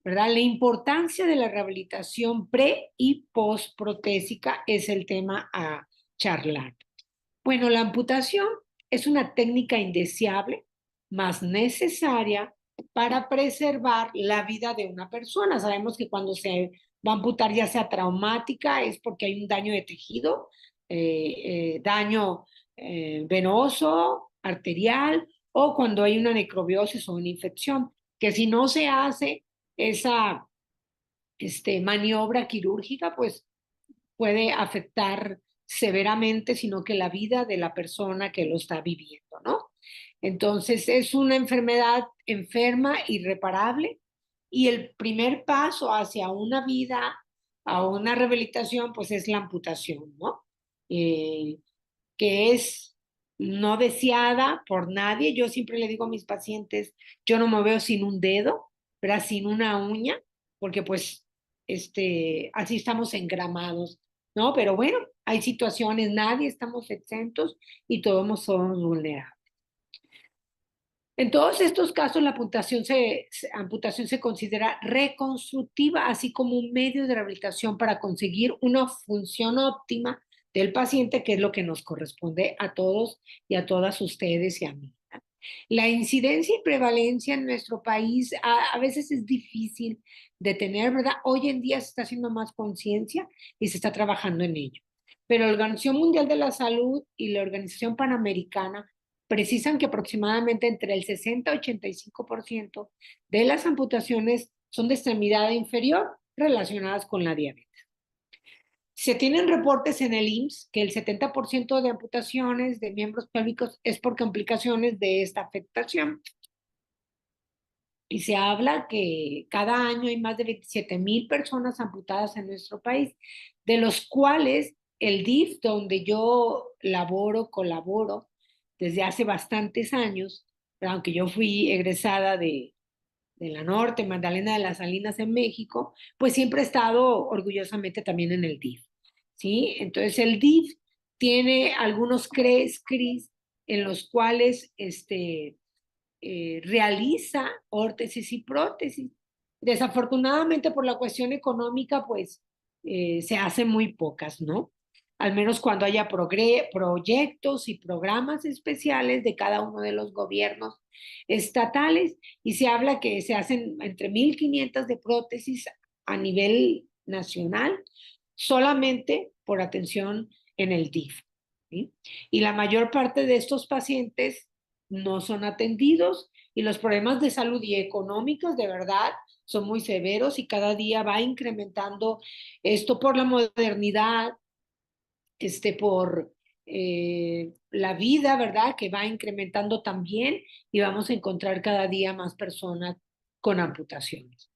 ¿verdad? La importancia de la rehabilitación pre y post protésica es el tema a charlar. Bueno, la amputación es una técnica indeseable, más necesaria para preservar la vida de una persona. Sabemos que cuando se va a amputar, ya sea traumática, es porque hay un daño de tejido, daño venoso, arterial, o cuando hay una necrobiosis o una infección, que si no se hace esa maniobra quirúrgica, pues puede afectar severamente, sino que la vida de la persona que lo está viviendo, ¿no? Entonces es una enfermedad enferma, irreparable, y el primer paso hacia una vida, a una rehabilitación, pues es la amputación, ¿no? Eh, que es no deseada por nadie. Yo siempre le digo a mis pacientes, yo no me veo sin un dedo, pero sin una uña, porque pues así estamos engramados, ¿no? Pero bueno, hay situaciones, nadie estamos exentos y todos somos vulnerables. En todos estos casos, la amputación se considera reconstructiva, así como un medio de rehabilitación para conseguir una función óptima del paciente, que es lo que nos corresponde a todos y a todas ustedes y a mí. La incidencia y prevalencia en nuestro país a veces es difícil de tener, ¿verdad? Hoy en día se está haciendo más conciencia y se está trabajando en ello. Pero la Organización Mundial de la Salud y la Organización Panamericana precisan que aproximadamente entre el 60 y 85% de las amputaciones son de extremidad inferior relacionadas con la diabetes. Se tienen reportes en el IMSS que el 70% de amputaciones de miembros pélvicos es por complicaciones de esta afectación. Y se habla que cada año hay más de 27,000 personas amputadas en nuestro país, de los cuales el DIF, donde yo colaboro desde hace bastantes años, aunque yo fui egresada de la Norte, Magdalena de las Salinas en México, pues siempre he estado orgullosamente también en el DIF, ¿sí? Entonces el DIF tiene algunos CRES en los cuales realiza órtesis y prótesis. Desafortunadamente por la cuestión económica, pues se hacen muy pocas, ¿no? Al menos cuando haya proyectos y programas especiales de cada uno de los gobiernos estatales, y se habla que se hacen entre 1,500 de prótesis a nivel nacional, solamente por atención en el DIF, ¿sí? Y la mayor parte de estos pacientes no son atendidos, y los problemas de salud y económicos de verdad son muy severos, y cada día va incrementando esto por la modernidad, por la vida, ¿verdad? Que va incrementando también, y vamos a encontrar cada día más personas con amputaciones.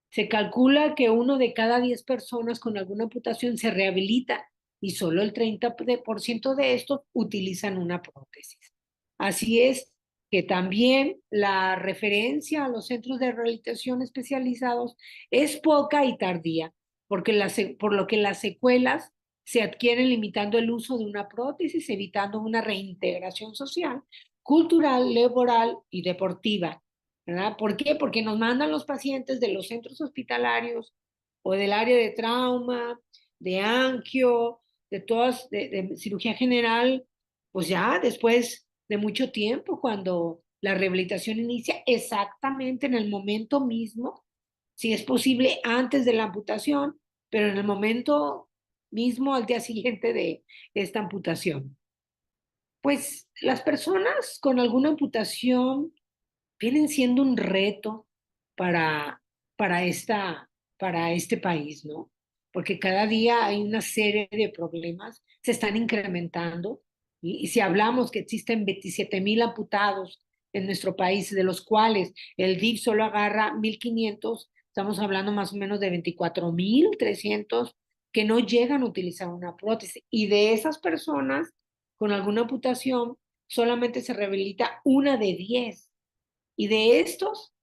Se calcula que 1 de cada 10 personas con alguna amputación se rehabilita, y solo el 30% de estos utilizan una prótesis. Así es que también la referencia a los centros de rehabilitación especializados es poca y tardía, por lo que las secuelas se adquieren limitando el uso de una prótesis, evitando una reintegración social, cultural, laboral y deportiva, ¿verdad? ¿Por qué? Porque nos mandan los pacientes de los centros hospitalarios o del área de trauma, de angio, de cirugía general, pues ya después de mucho tiempo, cuando la rehabilitación inicia exactamente en el momento mismo, si es posible antes de la amputación, pero en el momento mismo al día siguiente de esta amputación. Pues las personas con alguna amputación vienen siendo un reto para, para, para este país, ¿no? Porque cada día hay una serie de problemas, se están incrementando, y si hablamos que existen 27,000 amputados en nuestro país, de los cuales el DIF solo agarra 1,500, estamos hablando más o menos de 24,300 que no llegan a utilizar una prótesis. Y de esas personas con alguna amputación, solamente se rehabilita 1 de 10. Y de estos,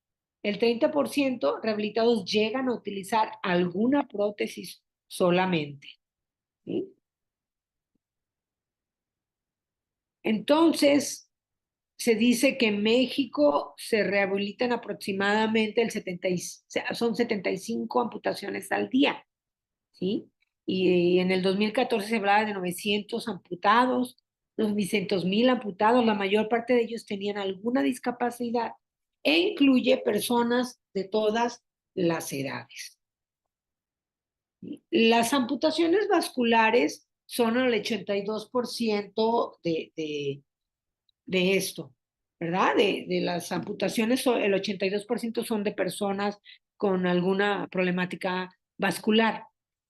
el 30% rehabilitados llegan a utilizar alguna prótesis solamente, ¿sí? Entonces, Se dice que en México se rehabilitan aproximadamente son 75 amputaciones al día, ¿sí? Y en el 2014 se hablaba de 900 amputados, 900,000 amputados, la mayor parte de ellos tenían alguna discapacidad e incluye personas de todas las edades. Las amputaciones vasculares son el 82% de esto, ¿verdad? De las amputaciones, el 82% son de personas con alguna problemática vascular.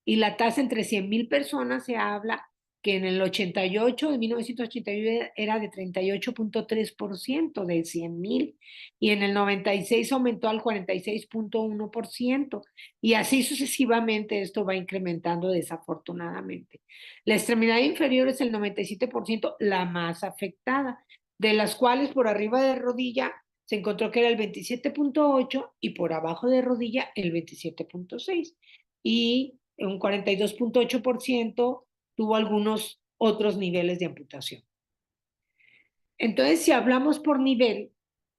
Y la tasa entre 100,000 personas se habla que en el 88, de 1988, era de 38,3% de 100,000 y en el 96 aumentó al 46,1% y así sucesivamente esto va incrementando desafortunadamente. La extremidad inferior es el 97% la más afectada, de las cuales por arriba de rodilla se encontró que era el 27,8 y por abajo de rodilla el 27,6. Y un 42,8% tuvo algunos otros niveles de amputación. Entonces, si hablamos por nivel,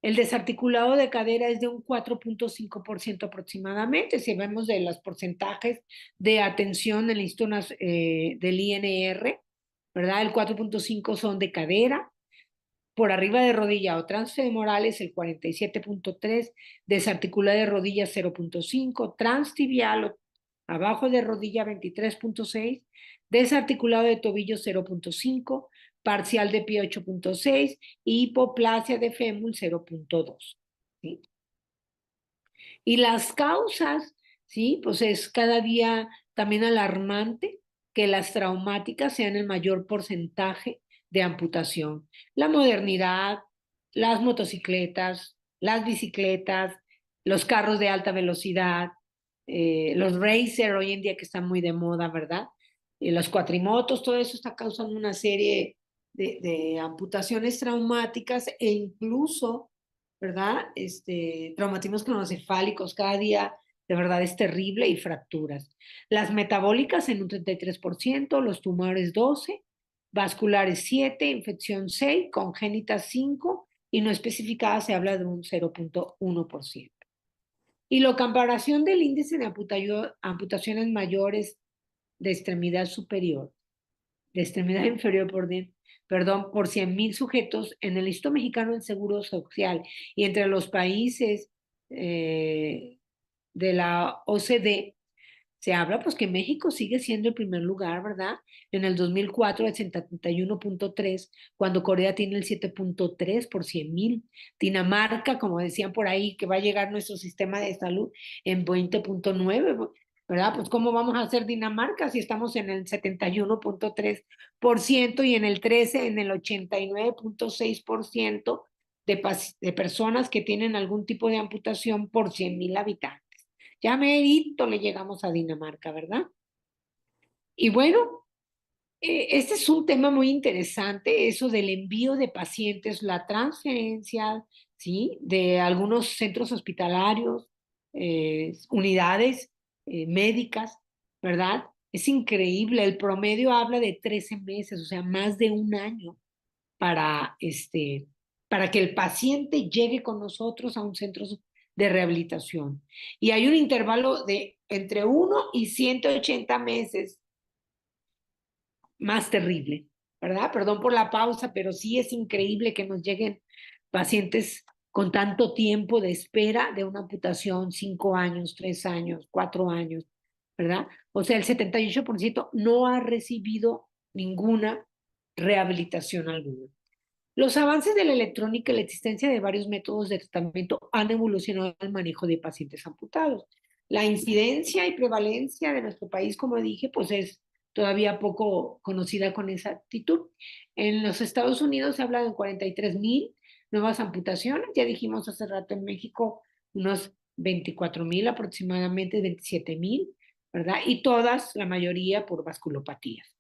el desarticulado de cadera es de un 4,5% aproximadamente. Si vemos de los porcentajes de atención en el Instituto del INR, ¿verdad? El 4,5 son de cadera, por arriba de rodilla o transfemorales el 47,3, desarticulado de rodilla 0,5, transtibial o abajo de rodilla 23,6, desarticulado de tobillo 0,5, parcial de pie 8,6 y hipoplasia de fémur 0,2. ¿Sí? Y las causas, ¿sí? Pues es cada día también alarmante que las traumáticas sean el mayor porcentaje de amputación. La modernidad, las motocicletas, las bicicletas, los carros de alta velocidad, los racer hoy en día que están muy de moda, ¿verdad? Los cuatrimotos, todo eso está causando una serie de amputaciones traumáticas e incluso, ¿verdad? Traumatismos cronocefálicos cada día de verdad es terrible y fracturas. Las metabólicas en un 33%, los tumores 12%, vasculares 7%, infección 6%, congénitas 5% y no especificada se habla de un 0,1%. Y la comparación del índice de amputaciones mayores de extremidad superior, de extremidad inferior, perdón, por 100,000 sujetos en el Instituto Mexicano del Seguro Social y entre los países de la OCDE, se habla pues que México sigue siendo el primer lugar, ¿verdad? En el 2004 el 71,3, cuando Corea tiene el 7,3 por 100,000. Dinamarca, como decían por ahí, que va a llegar nuestro sistema de salud en 20,9, ¿verdad? Pues ¿cómo vamos a hacer Dinamarca si estamos en el 71,3% y en el 13, en el 89,6% de personas que tienen algún tipo de amputación por 100,000 habitantes? Ya merito le llegamos a Dinamarca, ¿verdad? Y bueno, este es un tema muy interesante, eso del envío de pacientes, la transferencia, ¿sí? De algunos centros hospitalarios, unidades médicas, ¿verdad? Es increíble, el promedio habla de 13 meses, o sea, más de un año para, para que el paciente llegue con nosotros a un centro de rehabilitación. Y hay un intervalo de entre 1 y 180 meses más terrible, ¿verdad? Perdón por la pausa, pero sí es increíble que nos lleguen pacientes con tanto tiempo de espera de una amputación, 5 años, 3 años, 4 años, ¿verdad? O sea, el 78% no ha recibido ninguna rehabilitación alguna. Los avances de la electrónica y la existencia de varios métodos de tratamiento han evolucionado el manejo de pacientes amputados. La incidencia y prevalencia de nuestro país, como dije, pues es todavía poco conocida con exactitud. En los Estados Unidos se habla de 43,000 nuevas amputaciones, ya dijimos hace rato en México unos 24,000 aproximadamente, 27,000, ¿verdad? Y todas, la mayoría por vasculopatías.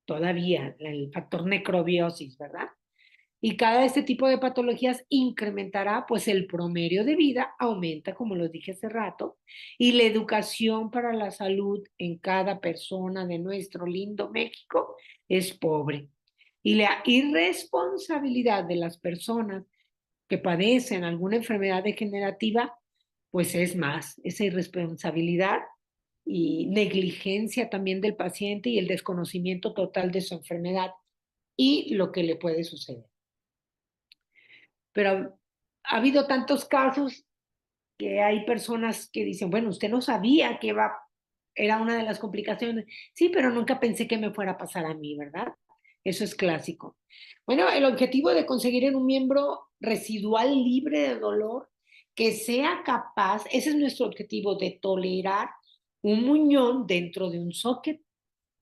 Todavía el factor necrobiosis, ¿verdad? Y cada este tipo de patologías incrementará, pues el promedio de vida aumenta, como lo dije hace rato, y la educación para la salud en cada persona de nuestro lindo México es pobre. Y la irresponsabilidad de las personas que padecen alguna enfermedad degenerativa, pues es más, esa irresponsabilidad y negligencia también del paciente y el desconocimiento total de su enfermedad y lo que le puede suceder. Pero ha habido tantos casos que hay personas que dicen, bueno, usted no sabía que era una de las complicaciones. Sí, pero nunca pensé que me fuera a pasar a mí, ¿verdad? Eso es clásico. Bueno, el objetivo de conseguir en un miembro residual libre de dolor que sea capaz, ese es nuestro objetivo, de tolerar un muñón dentro de un socket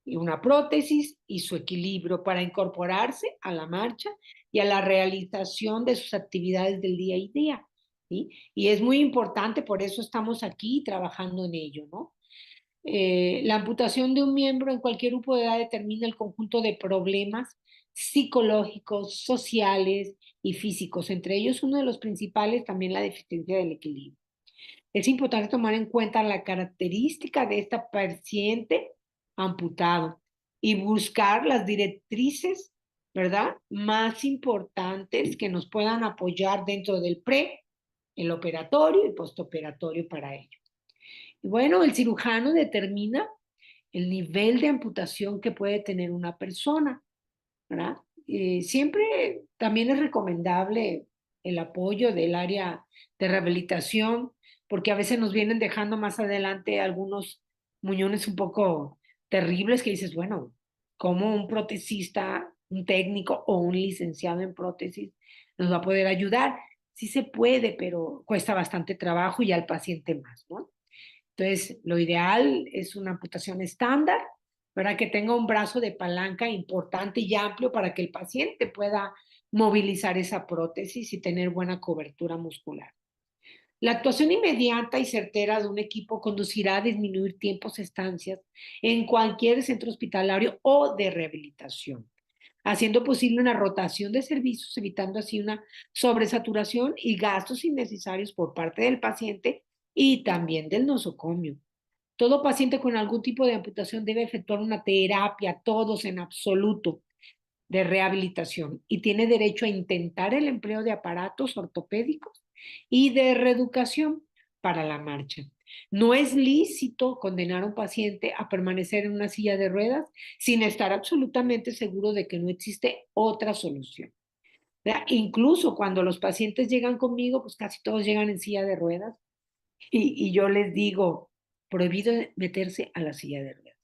y una prótesis y su equilibrio para incorporarse a la marcha y a la realización de sus actividades del día a día. ¿Sí? Y es muy importante, por eso estamos aquí trabajando en ello, ¿no? La amputación de un miembro en cualquier grupo de edad determina el conjunto de problemas psicológicos, sociales y físicos. Entre ellos, uno de los principales, también la deficiencia del equilibrio. Es importante tomar en cuenta la característica de esta paciente amputado y buscar las directrices, ¿verdad? Más importantes que nos puedan apoyar dentro del pre, el operatorio y postoperatorio para ello. Y bueno, el cirujano determina el nivel de amputación que puede tener una persona, ¿verdad? Siempre también es recomendable el apoyo del área de rehabilitación, porque a veces nos vienen dejando más adelante algunos muñones un poco terribles que dices, bueno, ¿cómo un protesista, un técnico o un licenciado en prótesis nos va a poder ayudar? Sí se puede, pero cuesta bastante trabajo y al paciente más, ¿no? Entonces, lo ideal es una amputación estándar, para que tenga un brazo de palanca importante y amplio para que el paciente pueda movilizar esa prótesis y tener buena cobertura muscular. La actuación inmediata y certera de un equipo conducirá a disminuir tiempos de estancias en cualquier centro hospitalario o de rehabilitación, haciendo posible una rotación de servicios, evitando así una sobresaturación y gastos innecesarios por parte del paciente y también del nosocomio. Todo paciente con algún tipo de amputación debe efectuar una terapia, todos en absoluto, de rehabilitación y tiene derecho a intentar el empleo de aparatos ortopédicos y de reeducación para la marcha. No es lícito condenar a un paciente a permanecer en una silla de ruedas sin estar absolutamente seguro de que no existe otra solución. ¿Verdad? Incluso cuando los pacientes llegan conmigo, pues casi todos llegan en silla de ruedas y yo les digo, prohibido meterse a la silla de ruedas.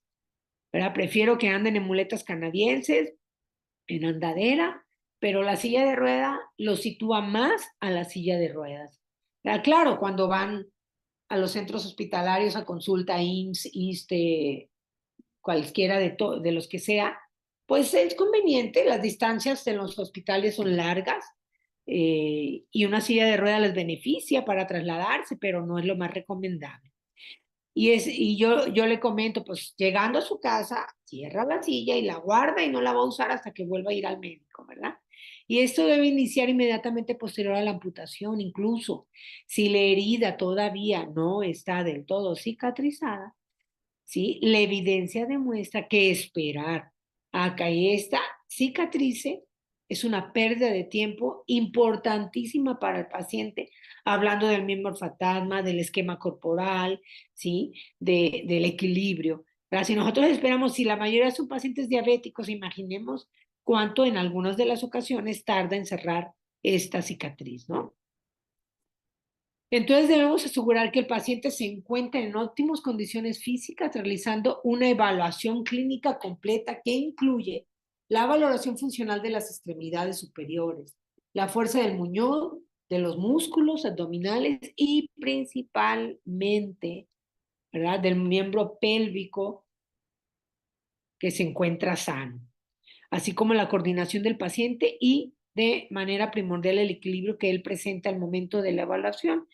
¿Verdad? Prefiero que anden en muletas canadienses, en andadera, pero la silla de rueda los sitúa más a la silla de ruedas. ¿Verdad? Claro, cuando van a los centros hospitalarios a consulta, IMSS, ISSSTE, cualquiera de los que sea, pues es conveniente, las distancias en los hospitales son largas y una silla de ruedas les beneficia para trasladarse, pero no es lo más recomendable. Y yo le comento, pues llegando a su casa, cierra la silla y la guarda y no la va a usar hasta que vuelva a ir al médico, ¿verdad? Y esto debe iniciar inmediatamente posterior a la amputación, incluso si la herida todavía no está del todo cicatrizada, ¿sí? La evidencia demuestra que esperar a que esta cicatrice es una pérdida de tiempo importantísima para el paciente, hablando del miembro fantasma, del esquema corporal, ¿sí? Del equilibrio. Pero si nosotros esperamos, si la mayoría son pacientes diabéticos, imaginemos cuánto en algunas de las ocasiones tarda en cerrar esta cicatriz, ¿no? Entonces debemos asegurar que el paciente se encuentre en óptimas condiciones físicas, realizando una evaluación clínica completa que incluye la valoración funcional de las extremidades superiores, la fuerza del muñón, de los músculos abdominales y principalmente, ¿verdad?, del miembro pélvico que se encuentra sano, así como la coordinación del paciente y de manera primordial el equilibrio que él presenta al momento de la evaluación.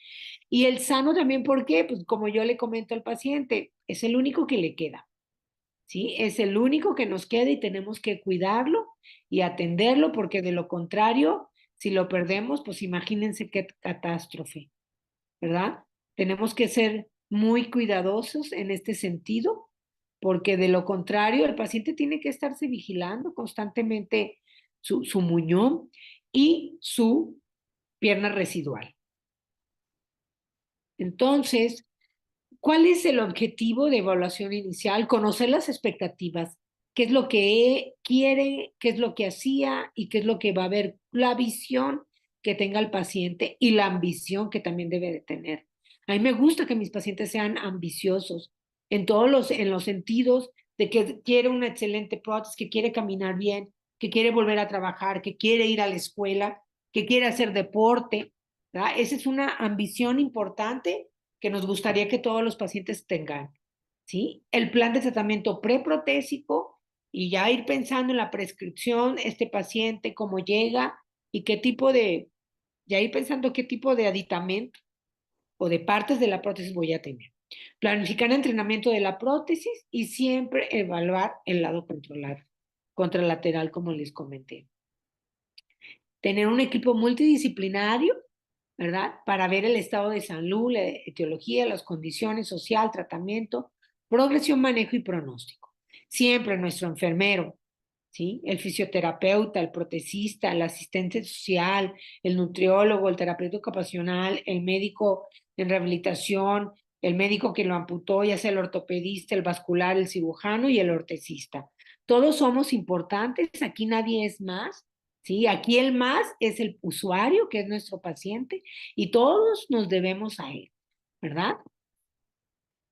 Y el sano también, ¿por qué? Pues como yo le comento al paciente, es el único que le queda, ¿sí? Es el único que nos queda y tenemos que cuidarlo y atenderlo porque de lo contrario, si lo perdemos, pues imagínense qué catástrofe, ¿verdad? Tenemos que ser muy cuidadosos en este sentido porque de lo contrario, el paciente tiene que estarse vigilando constantemente su muñón y su pierna residual. Entonces, ¿cuál es el objetivo de evaluación inicial? Conocer las expectativas, qué es lo que quiere, qué es lo que hacía y qué es lo que va a ver, la visión que tenga el paciente y la ambición que también debe de tener. A mí me gusta que mis pacientes sean ambiciosos en los sentidos de que quiere una excelente prótesis, que quiere caminar bien, que quiere volver a trabajar, que quiere ir a la escuela, que quiere hacer deporte, ¿verdad? Esa es una ambición importante que nos gustaría que todos los pacientes tengan, ¿sí? El plan de tratamiento preprotésico y ya ir pensando en la prescripción, este paciente, cómo llega y qué tipo ya ir pensando qué tipo de aditamento o de partes de la prótesis voy a tener. Planificar entrenamiento de la prótesis y siempre evaluar el lado contralateral, como les comenté. Tener un equipo multidisciplinario, ¿verdad? Para ver el estado de salud, la etiología, las condiciones social, tratamiento, progresión, manejo y pronóstico. Siempre nuestro enfermero, ¿sí? El fisioterapeuta, el protesista, el asistente social, el nutriólogo, el terapeuta ocupacional, el médico en rehabilitación, el médico que lo amputó, ya sea el ortopedista, el vascular, el cirujano y el ortesista. Todos somos importantes, aquí nadie es más, ¿sí? Aquí el más es el usuario, que es nuestro paciente, y todos nos debemos a él, ¿verdad?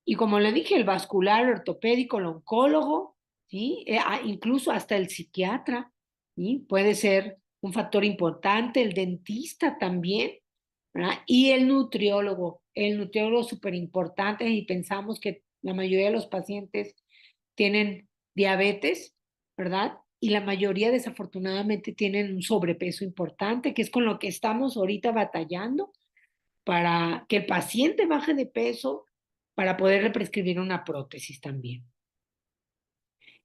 Y como le dije, el vascular, el ortopédico, el oncólogo, ¿sí? Incluso hasta el psiquiatra, ¿sí? Puede ser un factor importante, el dentista también, ¿verdad? Y el nutriólogo súper importante y pensamos que la mayoría de los pacientes tienen diabetes, ¿verdad? Y la mayoría desafortunadamente tienen un sobrepeso importante, que es con lo que estamos ahorita batallando para que el paciente baje de peso para poderle prescribir una prótesis también.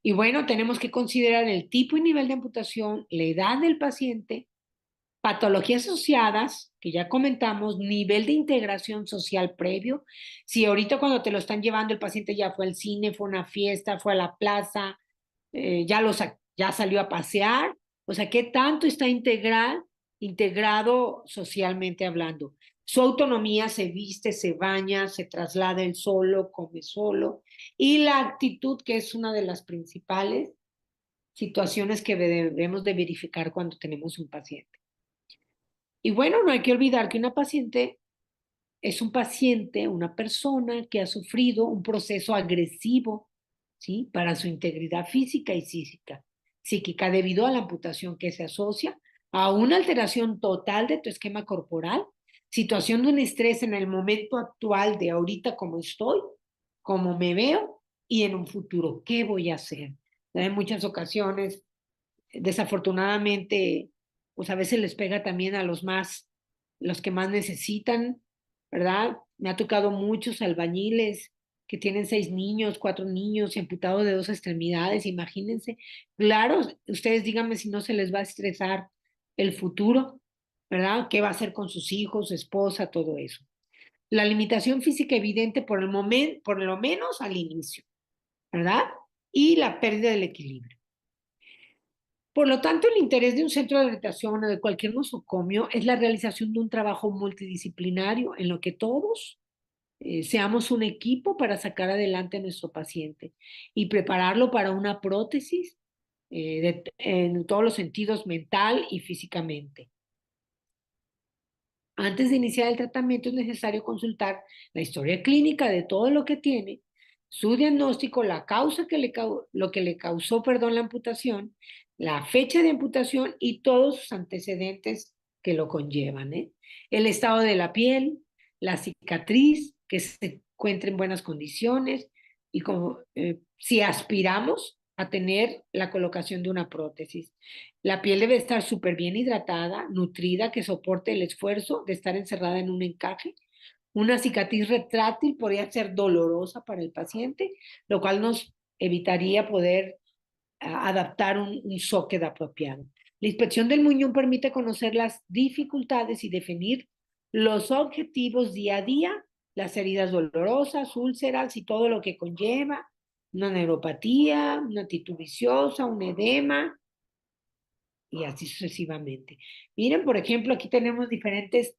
Y bueno, tenemos que considerar el tipo y nivel de amputación, la edad del paciente, patologías asociadas, que ya comentamos, nivel de integración social previo. Si ahorita cuando te lo están llevando el paciente ya fue al cine, fue a una fiesta, fue a la plaza, ya salió a pasear, o sea, ¿qué tanto está integrado socialmente hablando? Su autonomía, se viste, se baña, se traslada él solo, come solo, y la actitud, que es una de las principales situaciones que debemos de verificar cuando tenemos un paciente. Y bueno, no hay que olvidar que una paciente es un paciente, una persona que ha sufrido un proceso agresivo, ¿sí? Para su integridad física y psíquica, debido a la amputación que se asocia a una alteración total de tu esquema corporal, situación de un estrés en el momento actual de ahorita como estoy, como me veo y en un futuro, ¿qué voy a hacer? En muchas ocasiones, desafortunadamente, pues a veces les pega también a los que más necesitan, ¿verdad? Me ha tocado muchos albañiles que tienen 6 niños, 4 niños y amputados de 2 extremidades, imagínense. Claro, ustedes díganme si no se les va a estresar el futuro, ¿verdad? ¿Qué va a hacer con sus hijos, su esposa, todo eso? La limitación física evidente por el momento, por lo menos al inicio, ¿verdad? Y la pérdida del equilibrio. Por lo tanto, el interés de un centro de rehabilitación o de cualquier nosocomio es la realización de un trabajo multidisciplinario en lo que todos seamos un equipo para sacar adelante a nuestro paciente y prepararlo para una prótesis en todos los sentidos, mental y físicamente. Antes de iniciar el tratamiento es necesario consultar la historia clínica de todo lo que tiene, su diagnóstico, la causa lo que le causó, perdón, la amputación, la fecha de amputación y todos sus antecedentes que lo conllevan, ¿eh? El estado de la piel, la cicatriz, que se encuentre en buenas condiciones y como, si aspiramos a tener la colocación de una prótesis. La piel debe estar súper bien hidratada, nutrida, que soporte el esfuerzo de estar encerrada en un encaje. Una cicatriz retráctil podría ser dolorosa para el paciente, lo cual nos evitaría poder adaptar un socket apropiado. La inspección del muñón permite conocer las dificultades y definir los objetivos día a día, las heridas dolorosas, úlceras y todo lo que conlleva, una neuropatía, una actitud viciosa, un edema, y así sucesivamente. Miren, por ejemplo, aquí tenemos diferentes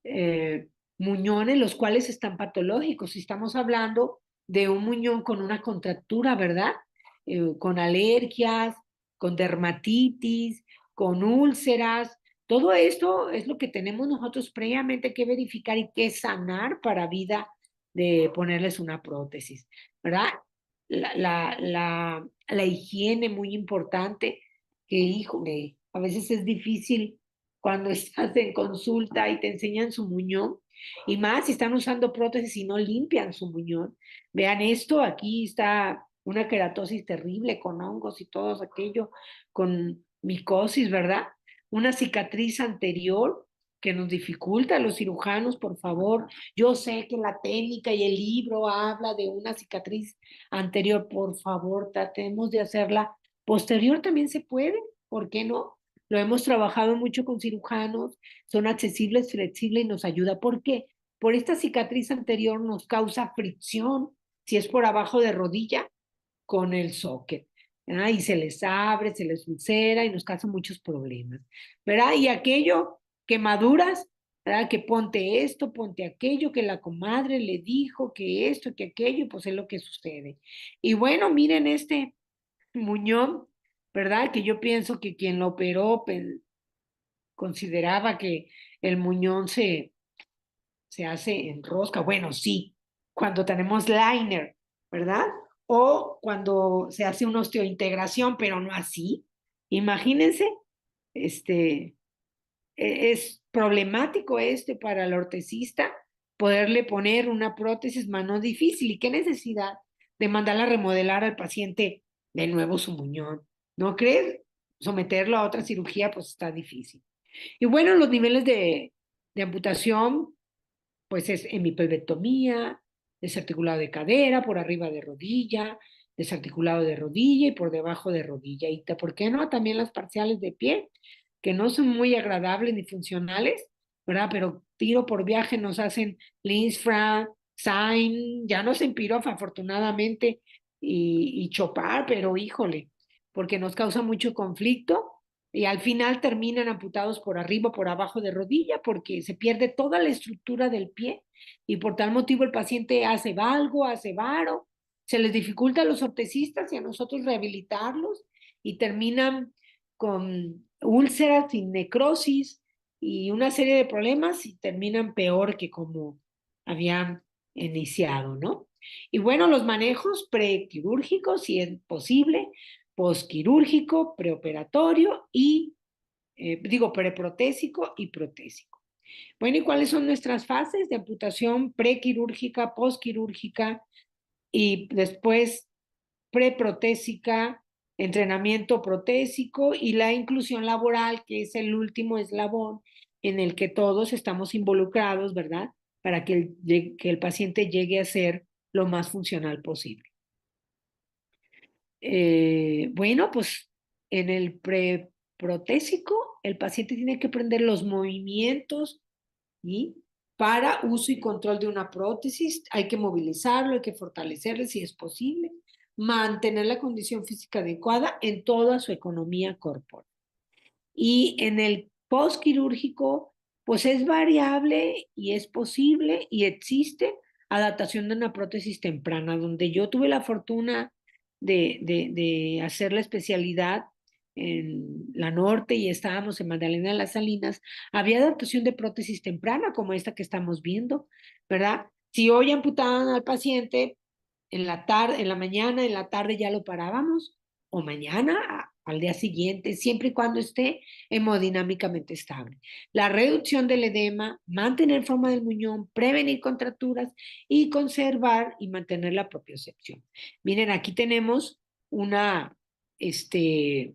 eh, muñones, los cuales están patológicos. Si estamos hablando de un muñón con una contractura, ¿verdad? Con alergias, con dermatitis, con úlceras. Todo esto es lo que tenemos nosotros previamente que verificar y que sanar para vida de ponerles una prótesis, ¿verdad? La higiene muy importante, que híjole, a veces es difícil cuando estás en consulta y te enseñan su muñón, y más si están usando prótesis y no limpian su muñón. Vean esto, aquí está una queratosis terrible con hongos y todo aquello, con micosis, ¿verdad? Una cicatriz anterior que nos dificulta a los cirujanos, por favor. Yo sé que la técnica y el libro habla de una cicatriz anterior, por favor, tratemos de hacerla posterior, también se puede, ¿por qué no? Lo hemos trabajado mucho con cirujanos, son accesibles, flexibles y nos ayuda. ¿Por qué? Por esta cicatriz anterior nos causa fricción, si es por abajo de rodilla, con el socket. ¿Verdad? Y se les abre, se les ulcera y nos causa muchos problemas. ¿Verdad? Y aquello, quemaduras, ¿verdad? Que ponte esto, ponte aquello, que la comadre le dijo que esto, que aquello, pues es lo que sucede. Y bueno, miren este muñón, ¿verdad? Que yo pienso que quien lo operó consideraba que el muñón se hace en rosca. Bueno, sí, cuando tenemos liner, ¿verdad? O cuando se hace una osteointegración, pero no así. Imagínense, este, es problemático para el ortesista poderle poner una prótesis más no difícil. ¿Y qué necesidad de mandarla a remodelar al paciente de nuevo su muñón? ¿No crees? Someterlo a otra cirugía, pues está difícil. Y bueno, los niveles de amputación pues es hemipelvectomía, desarticulado de cadera, por arriba de rodilla, desarticulado de rodilla y por debajo de rodilla. Y ¿por qué no? También las parciales de pie, que no son muy agradables ni funcionales, ¿verdad? Pero tiro por viaje nos hacen Linzfra, Sign, ya no se Empirov afortunadamente, y Chopar, pero híjole, porque nos causa mucho conflicto y al final terminan amputados por arriba, por abajo de rodilla, porque se pierde toda la estructura del pie y por tal motivo el paciente hace valgo, hace varo, se les dificulta a los ortesistas y a nosotros rehabilitarlos y terminan con úlceras y necrosis y una serie de problemas y terminan peor que como habían iniciado, ¿no? Y bueno, los manejos prequirúrgicos, si es posible, posquirúrgico, preoperatorio y, digo, preprotésico y protésico. Bueno, ¿y cuáles son nuestras fases de amputación prequirúrgica, posquirúrgica y después preprotésica, entrenamiento protésico y la inclusión laboral, que es el último eslabón en el que todos estamos involucrados, ¿verdad? Para que el paciente llegue a ser lo más funcional posible. Bueno, pues en el preprotésico, el paciente tiene que aprender los movimientos y para uso y control de una prótesis. Hay que movilizarlo, hay que fortalecerle si es posible, mantener la condición física adecuada en toda su economía corporal. Y en el postquirúrgico, pues es variable y es posible y existe adaptación de una prótesis temprana, donde yo tuve la fortuna de hacer la especialidad en la norte y estábamos en Magdalena de las Salinas, había adaptación de prótesis temprana como esta que estamos viendo, ¿verdad? Si hoy amputaban al paciente en la tarde, en la mañana, en la tarde ya lo parábamos, o mañana al día siguiente, siempre y cuando esté hemodinámicamente estable. La reducción del edema, mantener forma del muñón, prevenir contracturas y conservar y mantener la propiocepción. Miren, aquí tenemos una, este,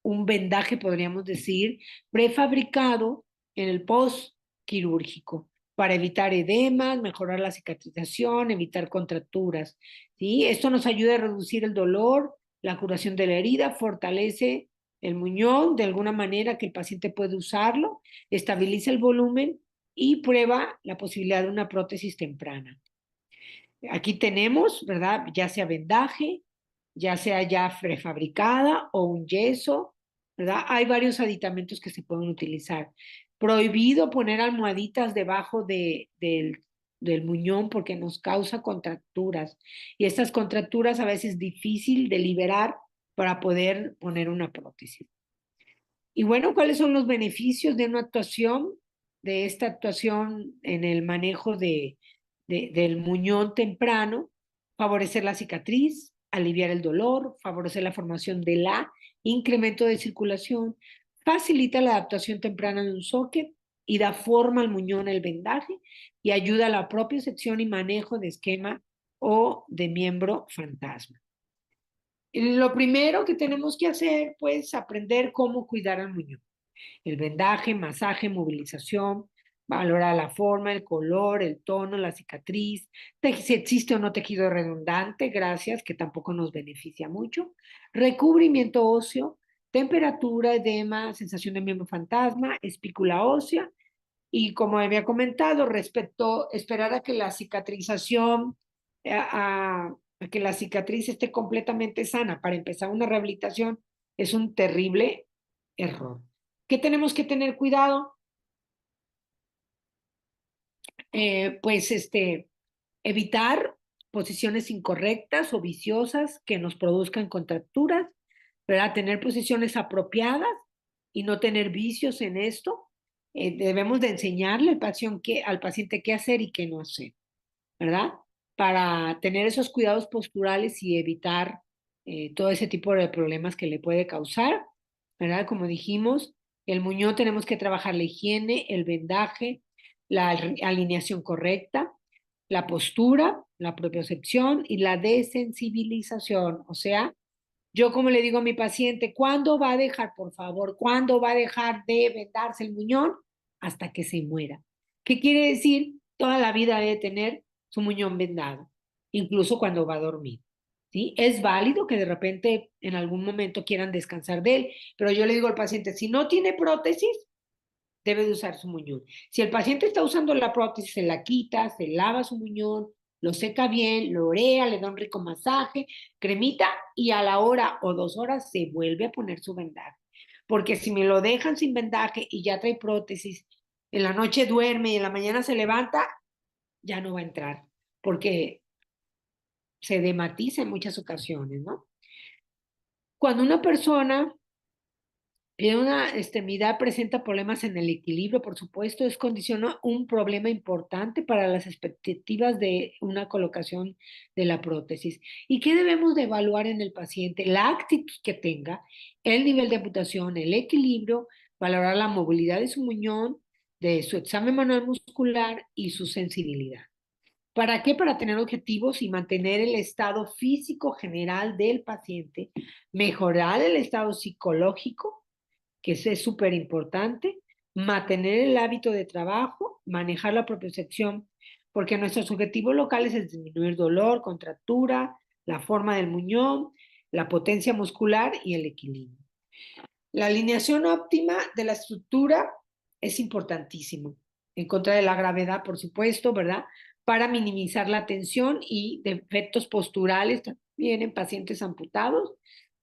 un vendaje, podríamos decir, prefabricado en el post quirúrgico para evitar edemas, mejorar la cicatrización, evitar contracturas. ¿Sí? Esto nos ayuda a reducir el dolor, la curación de la herida, fortalece el muñón de alguna manera que el paciente puede usarlo, estabiliza el volumen y prueba la posibilidad de una prótesis temprana. Aquí tenemos, ¿verdad? Ya sea vendaje, ya sea ya prefabricada o un yeso, ¿verdad? Hay varios aditamentos que se pueden utilizar. Prohibido poner almohaditas debajo del muñón porque nos causa contracturas. Y estas contracturas a veces es difícil de liberar para poder poner una prótesis. Y bueno, ¿cuáles son los beneficios de una actuación, de esta actuación en el manejo del muñón temprano? Favorecer la cicatriz, aliviar el dolor, favorecer la formación de la incremento de circulación, facilita la adaptación temprana de un socket y da forma al muñón el vendaje y ayuda a la propia sección y manejo de esquema o de miembro fantasma. Lo primero que tenemos que hacer, pues, aprender cómo cuidar al muñón. El vendaje, masaje, movilización, valorar la forma, el color, el tono, la cicatriz, si existe o no tejido redundante, gracias, que tampoco nos beneficia mucho, recubrimiento óseo, temperatura, edema, sensación de miembro fantasma, espícula ósea, y como había comentado, respecto esperar a que la cicatrización, a que la cicatriz esté completamente sana para empezar una rehabilitación, es un terrible error. ¿Qué tenemos que tener cuidado? Pues evitar posiciones incorrectas o viciosas que nos produzcan contracturas, ¿verdad? Tener posiciones apropiadas y no tener vicios en esto. Debemos de enseñarle al paciente qué hacer y qué no hacer, ¿verdad? Para tener esos cuidados posturales y evitar todo ese tipo de problemas que le puede causar, ¿verdad? Como dijimos, el muñón tenemos que trabajar la higiene, el vendaje, la alineación correcta, la postura, la propiocepción y la desensibilización. O sea, yo como le digo a mi paciente, ¿cuándo va a dejar, por favor, cuándo va a dejar de vendarse el muñón? Hasta que se muera. ¿Qué quiere decir? Toda la vida debe tener su muñón vendado, incluso cuando va a dormir. ¿Sí? Es válido que de repente en algún momento quieran descansar de él, pero yo le digo al paciente, si no tiene prótesis, debe de usar su muñón. Si el paciente está usando la prótesis, se la quita, se lava su muñón, lo seca bien, lo orea, le da un rico masaje, cremita y a la hora o 2 horas se vuelve a poner su vendaje. Porque si me lo dejan sin vendaje y ya trae prótesis, en la noche duerme y en la mañana se levanta, ya no va a entrar, porque se dematiza en muchas ocasiones, ¿no? Cuando una persona una extremidad presenta problemas en el equilibrio, por supuesto, es condiciona un problema importante para las expectativas de una colocación de la prótesis. ¿Y qué debemos de evaluar en el paciente? La actitud que tenga, el nivel de amputación, el equilibrio, valorar la movilidad de su muñón, de su examen manual muscular y su sensibilidad. ¿Para qué? Para tener objetivos y mantener el estado físico general del paciente, mejorar el estado psicológico, que eso es súper importante, mantener el hábito de trabajo, manejar la propiocepción, porque nuestros objetivos locales es disminuir dolor, contractura, la forma del muñón, la potencia muscular y el equilibrio. La alineación óptima de la estructura es importantísimo, en contra de la gravedad, por supuesto, ¿verdad? Para minimizar la tensión y defectos posturales también en pacientes amputados,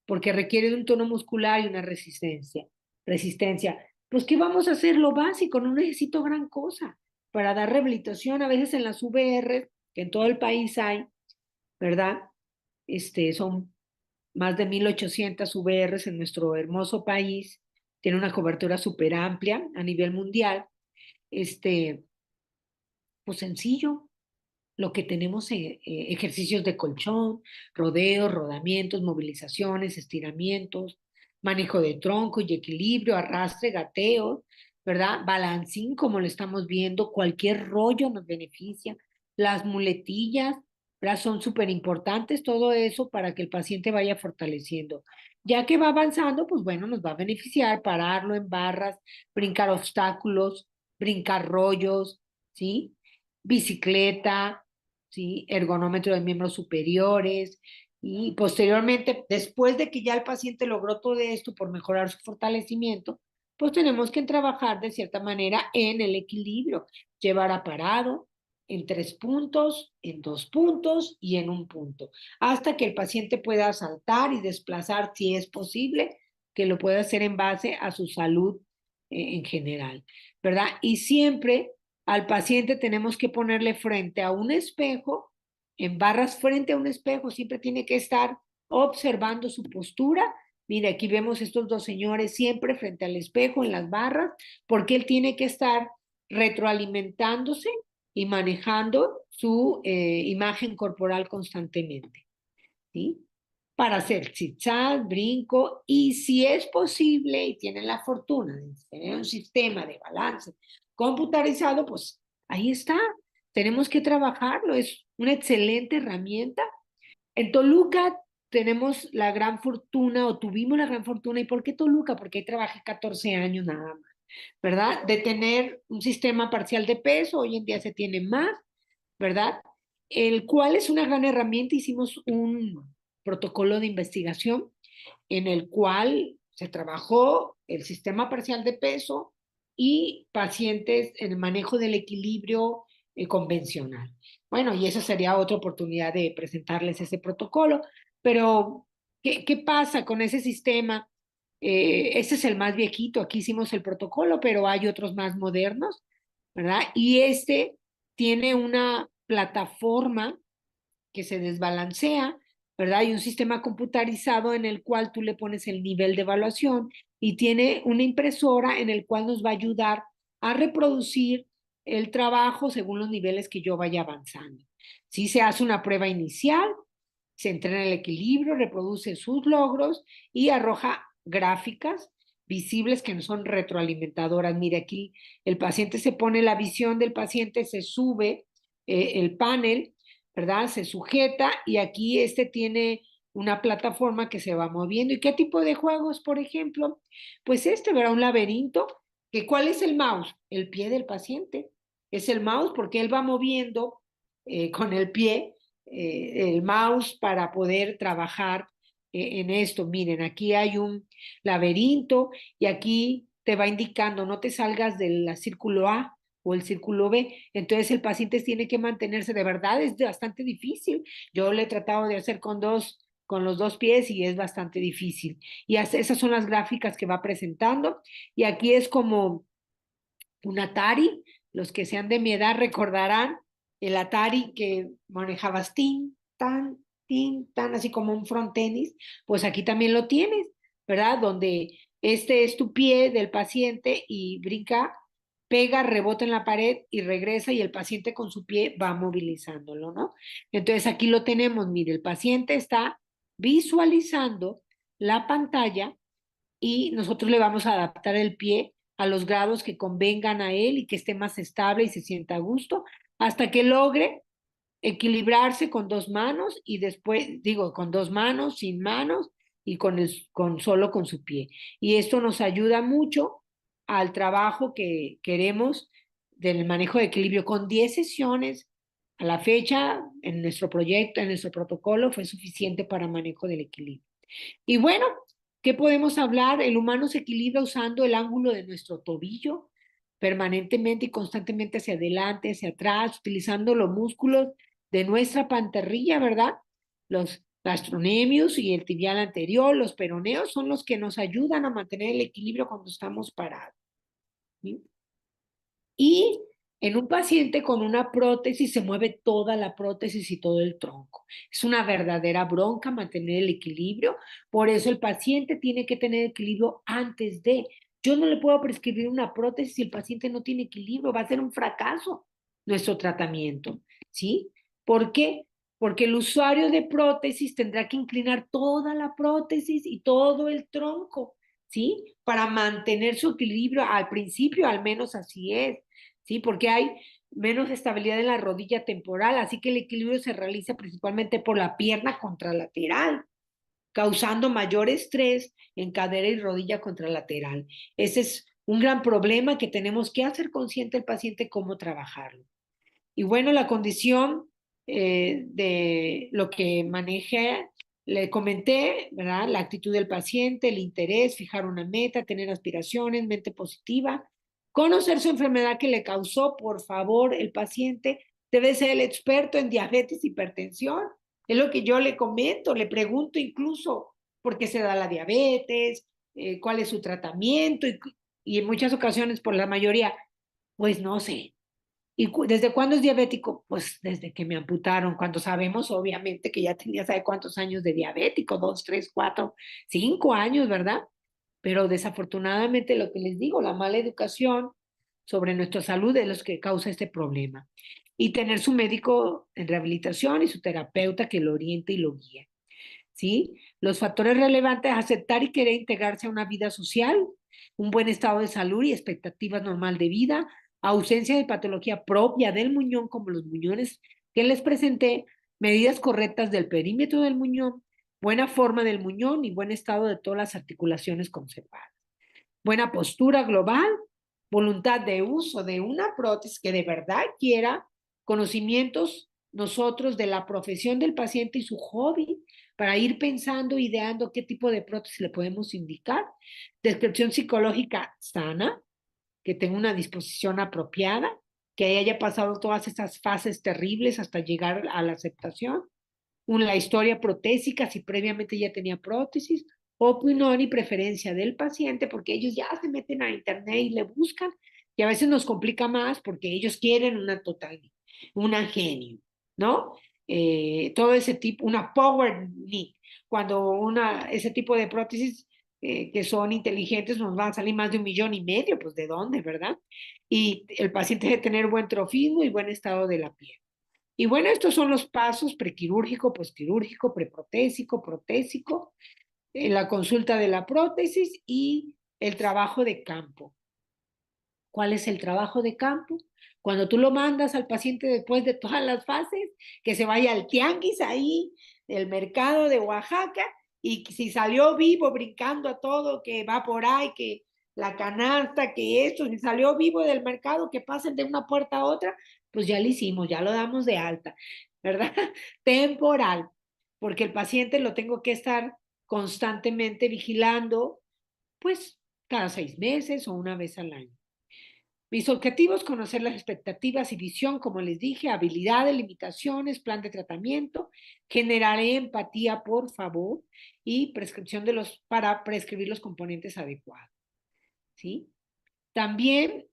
porque requiere de un tono muscular y una resistencia. Resistencia. Pues, ¿qué vamos a hacer? Lo básico, no necesito gran cosa para dar rehabilitación. A veces en las VR, que en todo el país hay, ¿verdad? Son más de 1,800 VRs en nuestro hermoso país, tiene una cobertura súper amplia a nivel mundial. Este, pues sencillo, lo que tenemos ejercicios de colchón, rodeos, rodamientos, movilizaciones, estiramientos, manejo de tronco y equilibrio, arrastre, gateo, ¿verdad? Balancín, como lo estamos viendo, cualquier rollo nos beneficia, las muletillas, ¿verdad? Son súper importantes, todo eso para que el paciente vaya fortaleciendo. Ya que va avanzando, pues bueno, nos va a beneficiar pararlo en barras, brincar obstáculos, brincar rollos, ¿sí? Bicicleta, ¿sí? Ergonómetro de miembros superiores y posteriormente, después de que ya el paciente logró todo esto por mejorar su fortalecimiento, pues tenemos que trabajar de cierta manera en el equilibrio, llevar a parado en 3 puntos, en 2 puntos y en 1 punto, hasta que el paciente pueda saltar y desplazar si es posible que lo puede hacer en base a su salud en general, ¿verdad? Y siempre al paciente tenemos que ponerle frente a un espejo, en barras frente a un espejo, siempre tiene que estar observando su postura. Mira, aquí vemos estos dos señores siempre frente al espejo en las barras, porque él tiene que estar retroalimentándose y manejando su imagen corporal constantemente, ¿sí? Para hacer zigzag, brinco, y si es posible y tienen la fortuna de tener un sistema de balance computarizado, pues ahí está. Tenemos que trabajarlo, es una excelente herramienta. En Toluca tenemos la gran fortuna, o tuvimos la gran fortuna. ¿Y por qué Toluca? Porque ahí trabajé 14 años nada más, ¿verdad? De tener un sistema parcial de peso, hoy en día se tiene más, ¿verdad? El cual es una gran herramienta. Hicimos un protocolo de investigación en el cual se trabajó el sistema parcial de peso y pacientes en el manejo del equilibrio convencional. Bueno, y esa sería otra oportunidad de presentarles ese protocolo, pero ¿qué pasa con ese sistema? Este es el más viejito, aquí hicimos el protocolo, pero hay otros más modernos, ¿verdad? Y este tiene una plataforma que se desbalancea, ¿verdad? Y un sistema computarizado en el cual tú le pones el nivel de evaluación y tiene una impresora en el cual nos va a ayudar a reproducir el trabajo según los niveles que yo vaya avanzando. Si se hace una prueba inicial, se entrena el equilibrio, reproduce sus logros y arroja gráficas visibles que no son retroalimentadoras. Mire, aquí el paciente se pone la visión del paciente, se sube el panel, ¿verdad? Se sujeta y aquí este tiene una plataforma que se va moviendo. ¿Y qué tipo de juegos, por ejemplo? Pues este, ¿verdad? Un laberinto. ¿Que ¿Cuál es el mouse? El pie del paciente. Es el mouse porque él va moviendo con el pie el mouse para poder trabajar en esto. Miren, aquí hay un laberinto y aquí te va indicando, no te salgas del círculo A o el círculo B. Entonces el paciente tiene que mantenerse, de verdad es bastante difícil. Yo lo he tratado de hacer con los dos pies y es bastante difícil. Y esas son las gráficas que va presentando. Y aquí es como un Atari. Los que sean de mi edad recordarán el Atari que manejabas tin, tan, así como un front tenis. Pues aquí también lo tienes, ¿verdad? Donde este es tu pie del paciente y brinca, pega, rebota en la pared y regresa y el paciente con su pie va movilizándolo, ¿no? Entonces aquí lo tenemos, mire, el paciente está visualizando la pantalla y nosotros le vamos a adaptar el pie a los grados que convengan a él y que esté más estable y se sienta a gusto hasta que logre equilibrarse con dos manos y después, digo, con dos manos, sin manos y solo con su pie. Y esto nos ayuda mucho al trabajo que queremos del manejo de equilibrio con 10 sesiones. A la fecha, en nuestro proyecto, en nuestro protocolo, fue suficiente para manejo del equilibrio. Y bueno, ¿qué podemos hablar? El humano se equilibra usando el ángulo de nuestro tobillo permanentemente y constantemente hacia adelante, hacia atrás, utilizando los músculos de nuestra pantorrilla, ¿verdad? Los gastrocnemius y el tibial anterior, los peroneos son los que nos ayudan a mantener el equilibrio cuando estamos parados, ¿sí? Y en un paciente con una prótesis se mueve toda la prótesis y todo el tronco. Es una verdadera bronca mantener el equilibrio. Por eso el paciente tiene que tener equilibrio antes de. Yo no le puedo prescribir una prótesis si el paciente no tiene equilibrio. Va a ser un fracaso nuestro tratamiento, ¿sí? ¿Por qué? Porque el usuario de prótesis tendrá que inclinar toda la prótesis y todo el tronco, ¿sí? Para mantener su equilibrio. Al principio, al menos así es. ¿Sí? Porque hay menos estabilidad en la rodilla temporal, así que el equilibrio se realiza principalmente por la pierna contralateral, causando mayor estrés en cadera y rodilla contralateral. Ese es un gran problema que tenemos que hacer consciente el paciente cómo trabajarlo. Y bueno, la condición de lo que manejé, le comenté, ¿verdad? La actitud del paciente, el interés, fijar una meta, tener aspiraciones, mente positiva, conocer su enfermedad que le causó, por favor, el paciente debe ser el experto en diabetes, hipertensión. Es lo que yo le comento, le pregunto incluso por qué se da la diabetes, cuál es su tratamiento y en muchas ocasiones, por la mayoría, pues no sé. ¿Y desde cuándo es diabético? Pues desde que me amputaron, cuando sabemos obviamente que ya tenía, ¿sabe cuántos años de diabético? 2, 3, 4, 5 años, ¿verdad? Pero desafortunadamente lo que les digo, la mala educación sobre nuestra salud es lo que causa este problema. Y tener su médico en rehabilitación y su terapeuta que lo oriente y lo guíe. ¿Sí? Los factores relevantes, aceptar y querer integrarse a una vida social, un buen estado de salud y expectativas normal de vida, ausencia de patología propia del muñón, como los muñones que les presenté, medidas correctas del perímetro del muñón, buena forma del muñón y buen estado de todas las articulaciones conservadas. Buena postura global, voluntad de uso de una prótesis que de verdad quiera, conocimientos nosotros de la profesión del paciente y su hobby para ir pensando, ideando qué tipo de prótesis le podemos indicar, descripción psicológica sana, que tenga una disposición apropiada, que haya pasado todas esas fases terribles hasta llegar a la aceptación, la historia protésica, si previamente ya tenía prótesis, opinión y preferencia del paciente, porque ellos ya se meten a internet y le buscan, y a veces nos complica más porque ellos quieren una total, una genio, ¿no? Todo ese tipo, una power knee, cuando ese tipo de prótesis que son inteligentes nos van a salir más de 1,5 millones, pues ¿de dónde, verdad? Y el paciente debe tener buen trofismo y buen estado de la piel. Y bueno, estos son los pasos: prequirúrgico, posquirúrgico, preprotésico, protésico, la consulta de la prótesis y el trabajo de campo. ¿Cuál es el trabajo de campo? Cuando tú lo mandas al paciente después de todas las fases, que se vaya al tianguis ahí, del mercado de Oaxaca, y si salió vivo brincando a todo, que va por ahí, que la canasta, que esto, si salió vivo del mercado, que pasen de una puerta a otra, pues ya lo hicimos, ya lo damos de alta, ¿verdad? Temporal, porque el paciente lo tengo que estar constantemente vigilando, pues cada 6 meses o una vez al año. Mis objetivos: conocer las expectativas y visión, como les dije, habilidades, limitaciones, plan de tratamiento, generar empatía, por favor, y prescripción para prescribir los componentes adecuados, ¿sí? También,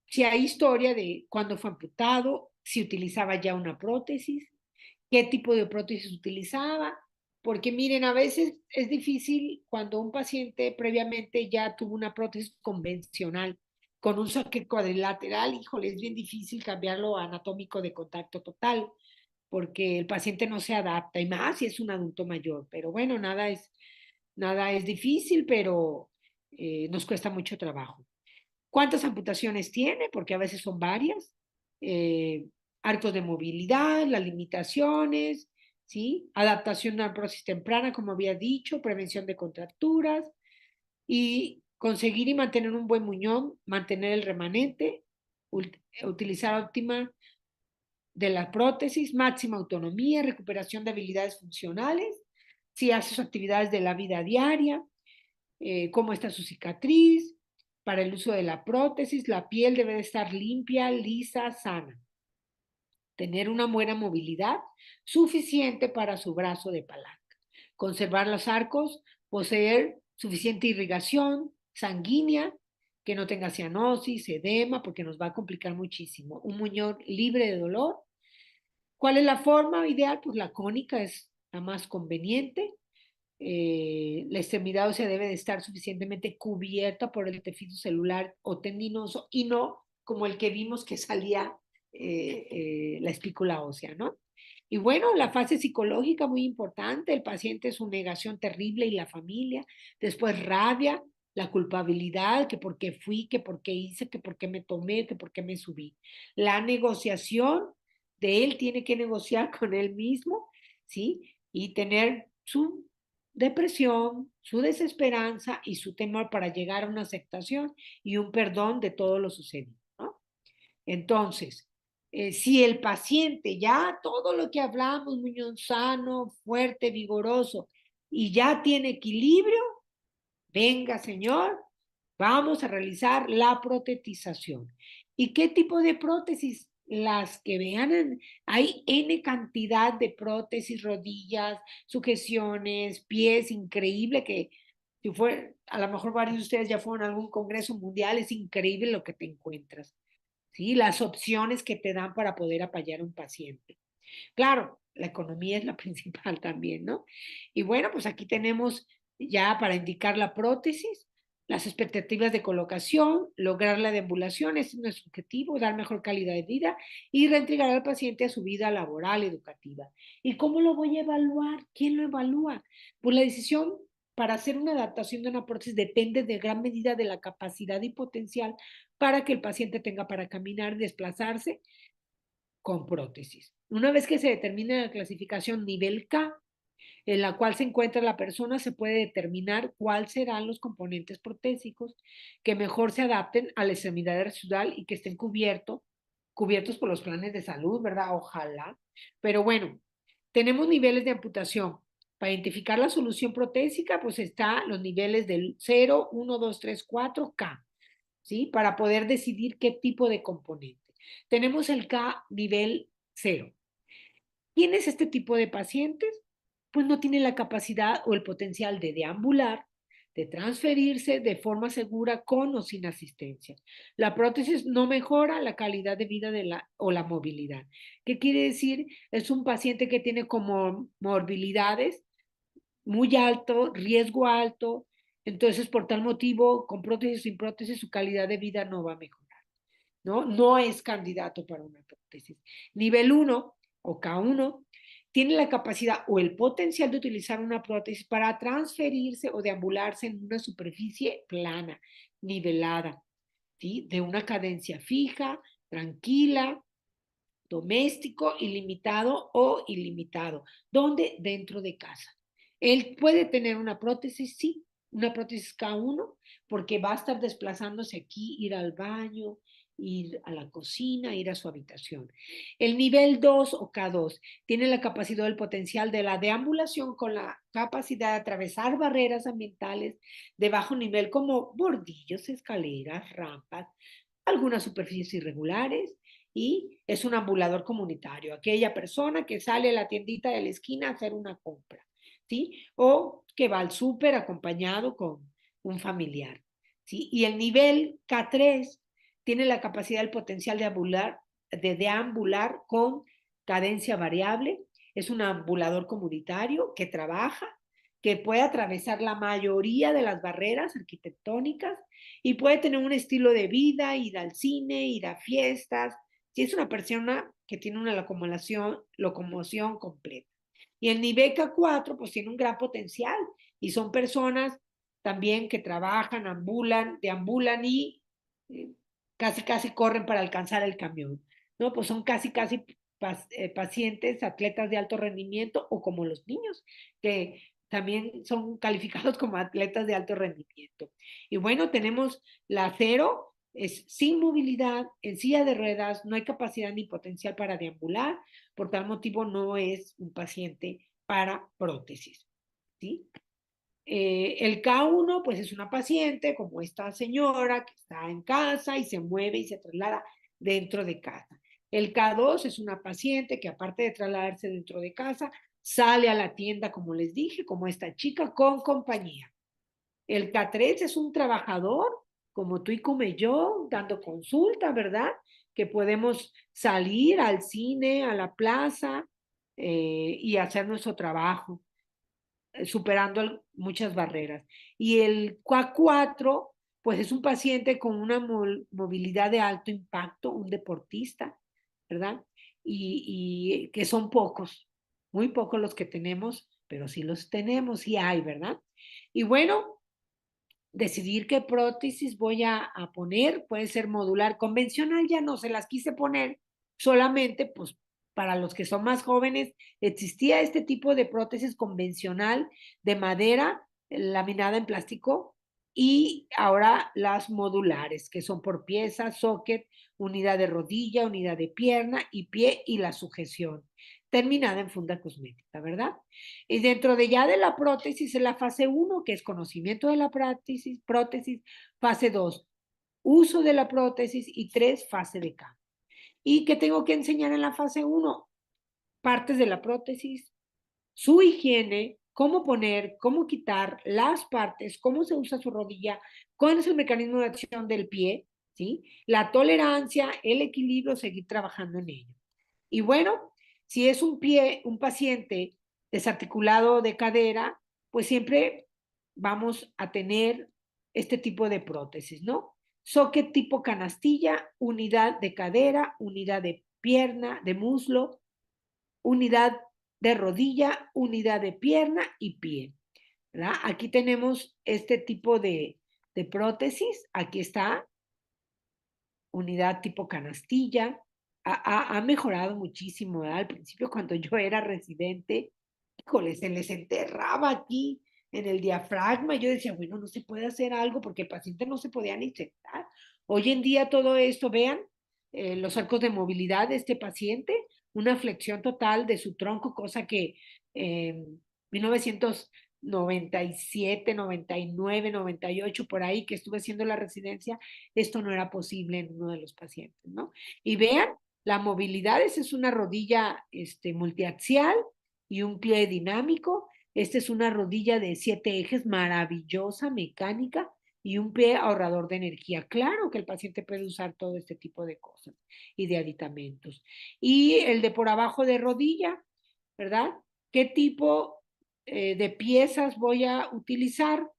si hay historia de cuándo fue amputado, si utilizaba ya una prótesis, qué tipo de prótesis utilizaba, porque miren, a veces es difícil cuando un paciente previamente ya tuvo una prótesis convencional con un saque cuadrilateral, híjole, es bien difícil cambiarlo a anatómico de contacto total, porque el paciente no se adapta, y más si es un adulto mayor, pero bueno, nada es difícil, pero nos cuesta mucho trabajo. ¿Cuántas amputaciones tiene? Porque a veces son varias. Eh, Arcos de movilidad, las limitaciones, ¿sí? Adaptación a prótesis temprana, como había dicho, prevención de contracturas y conseguir y mantener un buen muñón, mantener el remanente, utilizar óptima de la prótesis, máxima autonomía, recuperación de habilidades funcionales, si hace sus actividades de la vida diaria, cómo está su cicatriz. Para el uso de la prótesis, la piel debe de estar limpia, lisa, sana. Tener una buena movilidad suficiente para su brazo de palanca. Conservar los arcos, poseer suficiente irrigación sanguínea, que no tenga cianosis, edema, porque nos va a complicar muchísimo. Un muñón libre de dolor. ¿Cuál es la forma ideal? Pues la cónica es la más conveniente. La extremidad ósea debe de estar suficientemente cubierta por el tejido celular o tendinoso y no como el que vimos que salía la espícula ósea, ¿no? Y bueno, la fase psicológica muy importante, el paciente su negación terrible y la familia, después rabia, la culpabilidad, que por qué fui, que por qué hice, que por qué me tomé, que por qué me subí. La negociación de él tiene que negociar con él mismo, ¿sí? Y tener su depresión, su desesperanza y su temor para llegar a una aceptación y un perdón de todo lo sucedido, ¿no? Entonces, si el paciente ya todo lo que hablamos, muñón sano, fuerte, vigoroso, y ya tiene equilibrio, venga, señor, vamos a realizar la protetización. ¿Y qué tipo de prótesis? Las que vean, hay N cantidad de prótesis, rodillas, sujeciones, pies, increíble que Si fue, a lo mejor varios de ustedes ya fueron a algún congreso mundial, es increíble lo que te encuentras, ¿sí? Las opciones que te dan para poder apoyar a un paciente. Claro, la economía es la principal también, ¿no? Y bueno, pues aquí tenemos ya para indicar la prótesis, las expectativas de colocación, lograr la deambulación, ese es nuestro objetivo, dar mejor calidad de vida y reintegrar al paciente a su vida laboral, educativa. ¿Y cómo lo voy a evaluar? ¿Quién lo evalúa? Pues la decisión para hacer una adaptación de una prótesis depende de gran medida de la capacidad y potencial para que el paciente tenga para caminar y desplazarse con prótesis. Una vez que se determine la clasificación nivel K, en la cual se encuentra la persona, se puede determinar cuáles serán los componentes protésicos que mejor se adapten a la extremidad residual y que estén cubiertos por los planes de salud, ¿verdad? Ojalá. Pero bueno, tenemos niveles de amputación. Para identificar la solución protésica, pues está los niveles del 0, 1, 2, 3, 4, K, ¿sí? Para poder decidir qué tipo de componente. Tenemos el K nivel 0. ¿Quién es este tipo de pacientes? Pues no tiene la capacidad o el potencial de deambular, de transferirse de forma segura con o sin asistencia. La prótesis no mejora la calidad de vida o la movilidad. ¿Qué quiere decir? Es un paciente que tiene como morbilidades muy alto, riesgo alto, entonces por tal motivo, con prótesis o sin prótesis, su calidad de vida no va a mejorar, ¿no? No es candidato para una prótesis. Nivel 1 o K1 tiene la capacidad o el potencial de utilizar una prótesis para transferirse o deambularse en una superficie plana, nivelada, ¿sí? De una cadencia fija, tranquila, doméstico, ilimitado o ilimitado. ¿Dónde? Dentro de casa. Él puede tener una prótesis, sí, una prótesis K1, porque va a estar desplazándose aquí, ir al baño, ir a la cocina, ir a su habitación. El nivel 2 o K2 tiene la capacidad, el potencial de la deambulación con la capacidad de atravesar barreras ambientales de bajo nivel como bordillos, escaleras, rampas, algunas superficies irregulares, y es un ambulador comunitario, aquella persona que sale a la tiendita de la esquina a hacer una compra, ¿sí? O que va al súper acompañado con un familiar, ¿sí? Y el nivel K3 tiene la capacidad, el potencial de deambular con cadencia variable, es un ambulador comunitario que trabaja, que puede atravesar la mayoría de las barreras arquitectónicas y puede tener un estilo de vida, ir al cine, ir a fiestas, si es una persona que tiene una locomoción completa. Y el nivel K4 pues tiene un gran potencial y son personas también que trabajan, deambulan y eh, casi corren para alcanzar el camión, ¿no? Pues son casi pacientes, atletas de alto rendimiento o como los niños, que también son calificados como atletas de alto rendimiento. Y bueno, tenemos la cero, es sin movilidad, en silla de ruedas, no hay capacidad ni potencial para deambular, por tal motivo no es un paciente para prótesis, ¿sí? El K1, pues es una paciente como esta señora que está en casa y se mueve y se traslada dentro de casa. El K2 es una paciente que aparte de trasladarse dentro de casa, sale a la tienda, como les dije, como esta chica, con compañía. El K3 es un trabajador, como tú y como yo, dando consulta, ¿verdad? Que podemos salir al cine, a la plaza y hacer nuestro trabajo superando muchas barreras. Y el K4, pues es un paciente con una movilidad de alto impacto, un deportista, ¿verdad? Y que son pocos, muy pocos los que tenemos, pero sí los tenemos, sí hay, ¿verdad? Y bueno, decidir qué prótesis voy a poner, puede ser modular, convencional ya no, se las quise poner solamente pues para los que son más jóvenes, existía este tipo de prótesis convencional de madera laminada en plástico y ahora las modulares, que son por pieza, socket, unidad de rodilla, unidad de pierna y pie y la sujeción, terminada en funda cosmética, ¿verdad? Y dentro de ya de la prótesis es la fase 1, que es conocimiento de la prótesis, fase 2, uso de la prótesis y 3, fase de cambio. ¿Y qué tengo que enseñar en la fase 1? Partes de la prótesis, su higiene, cómo poner, cómo quitar las partes, cómo se usa su rodilla, cuál es el mecanismo de acción del pie, ¿sí? La tolerancia, el equilibrio, seguir trabajando en ello. Y bueno, si es un pie, un paciente desarticulado de cadera, pues siempre vamos a tener este tipo de prótesis, ¿no? Socket tipo canastilla, unidad de cadera, unidad de pierna, de muslo, unidad de rodilla, unidad de pierna y pie, ¿verdad? Aquí tenemos este tipo de prótesis. Aquí está, unidad tipo canastilla. Ha mejorado muchísimo, ¿verdad? Al principio, cuando yo era residente, híjole, se les enterraba aquí en el diafragma. Yo decía, bueno, no se puede hacer algo porque el paciente no se podía ni sentar. Hoy en día todo esto, vean, los arcos de movilidad de este paciente, una flexión total de su tronco, cosa que en 1997, 99, 98, por ahí que estuve haciendo la residencia, esto no era posible en uno de los pacientes, ¿no? Y vean, la movilidad, esa es una rodilla multiaxial y un pie dinámico. Esta es una rodilla de 7 ejes, maravillosa, mecánica, y un pie ahorrador de energía. Claro que el paciente puede usar todo este tipo de cosas y de aditamentos. Y el de por abajo de rodilla, ¿verdad? ¿Qué tipo de piezas voy a utilizar?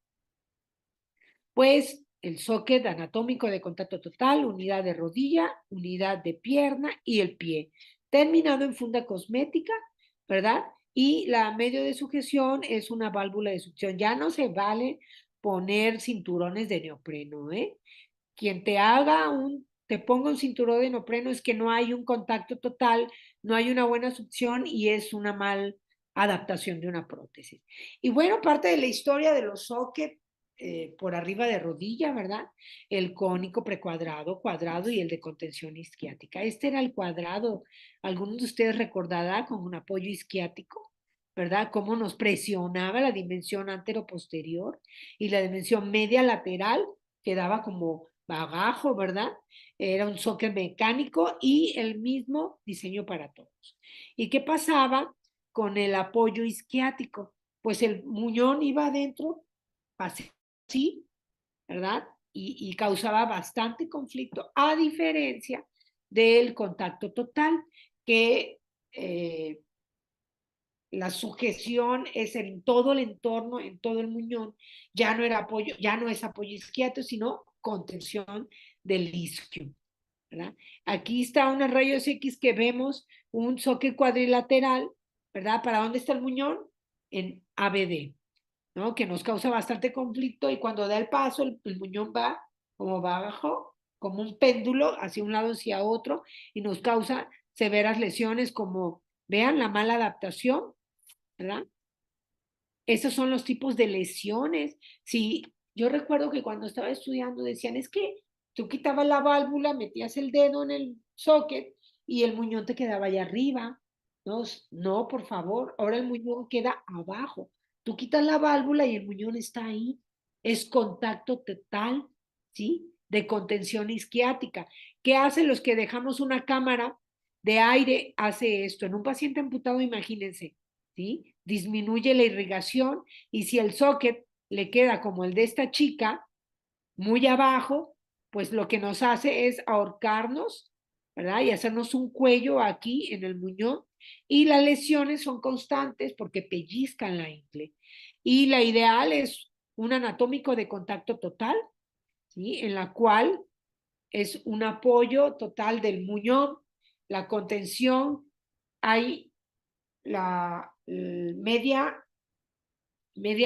Pues el socket anatómico de contacto total, unidad de rodilla, unidad de pierna y el pie, terminado en funda cosmética, ¿verdad? Y la medio de sujeción es una válvula de succión. Ya no se vale poner cinturones de neopreno, ¿eh? Quien te ponga un cinturón de neopreno es que no hay un contacto total, no hay una buena succión y es una mal adaptación de una prótesis. Y bueno, parte de la historia de los sockets por arriba de rodilla, ¿verdad? El cónico precuadrado, cuadrado y el de contención isquiática. Este era el cuadrado. Algunos de ustedes recordarán con un apoyo isquiático, ¿verdad? Cómo nos presionaba la dimensión antero-posterior y la dimensión media lateral quedaba como bagajo, ¿verdad? Era un socket mecánico y el mismo diseño para todos. ¿Y qué pasaba con el apoyo isquiático? Pues el muñón iba adentro, así, ¿verdad? Y causaba bastante conflicto, a diferencia del contacto total, que la sujeción es en todo el entorno, en todo el muñón, ya no era apoyo, ya no es apoyo isquiático, sino contención del isquio, ¿verdad? Aquí está una rayos X que vemos un soque cuadrilateral, ¿verdad? ¿Para dónde está el muñón? En ABD, ¿no? Que nos causa bastante conflicto y cuando da el paso, el muñón va como va abajo, como un péndulo, hacia un lado, hacia otro, y nos causa severas lesiones como, vean, la mala adaptación, ¿verdad? Esos son los tipos de lesiones. Sí, yo recuerdo que cuando estaba estudiando decían, es que tú quitabas la válvula, metías el dedo en el socket y el muñón te quedaba allá arriba. No, no, por favor, ahora el muñón queda abajo. Tú quitas la válvula y el muñón está ahí. Es contacto total, ¿sí? De contención isquiática. ¿Qué hacen los que dejamos una cámara de aire? Hace esto. En un paciente amputado, imagínense, ¿sí? Disminuye la irrigación y si el socket le queda como el de esta chica, muy abajo, pues lo que nos hace es ahorcarnos, ¿verdad? Y hacernos un cuello aquí en el muñón. Y las lesiones son constantes porque pellizcan la ingle. Y la ideal es un anatómico de contacto total, ¿sí? En la cual es un apoyo total del muñón, la contención, hay la media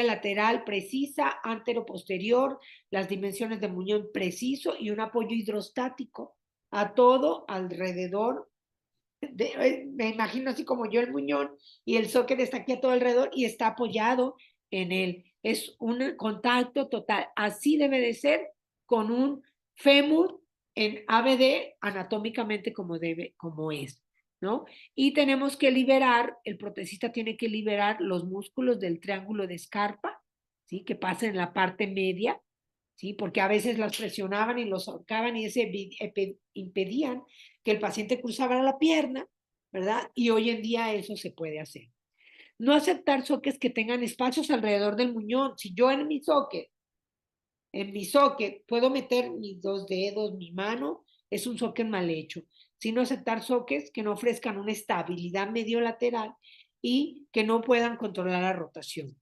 lateral precisa, antero-posterior, las dimensiones del muñón preciso y un apoyo hidrostático a todo alrededor. Me imagino así como yo el muñón y el socket está aquí a todo alrededor y está apoyado en él. Es un contacto total. Así debe de ser con un fémur en ABD anatómicamente como debe, como es, ¿no? Y tenemos que liberar, el protecista tiene que liberar los músculos del triángulo de Scarpa, ¿sí? Que pasan en la parte media, ¿sí? Porque a veces las presionaban y los ahorcaban y ese impedían que el paciente cruzara la pierna, ¿verdad? Y hoy en día eso se puede hacer. No aceptar sockets que tengan espacios alrededor del muñón. Si yo en mi socket puedo meter mis dos dedos, mi mano, es un socket mal hecho. Sino aceptar sockets que no ofrezcan una estabilidad medio lateral y que no puedan controlar la rotación.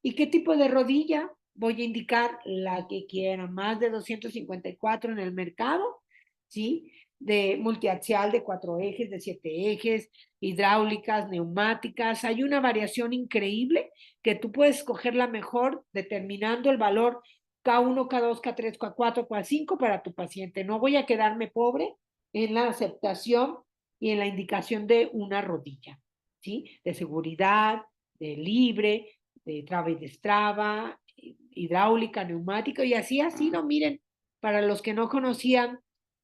¿Y qué tipo de rodilla? Voy a indicar la que quiera, más de 254 en el mercado, ¿sí? De multiaxial de 4 ejes, de 7 ejes, hidráulicas, neumáticas. Hay una variación increíble que tú puedes escoger la mejor determinando el valor K1, K2, K3, K4, K5 para tu paciente. No voy a quedarme pobre en la aceptación y en la indicación de una rodilla, ¿sí? De seguridad, de libre, de traba y destraba, hidráulica, neumática, y así ha sido, miren, para los que no conocían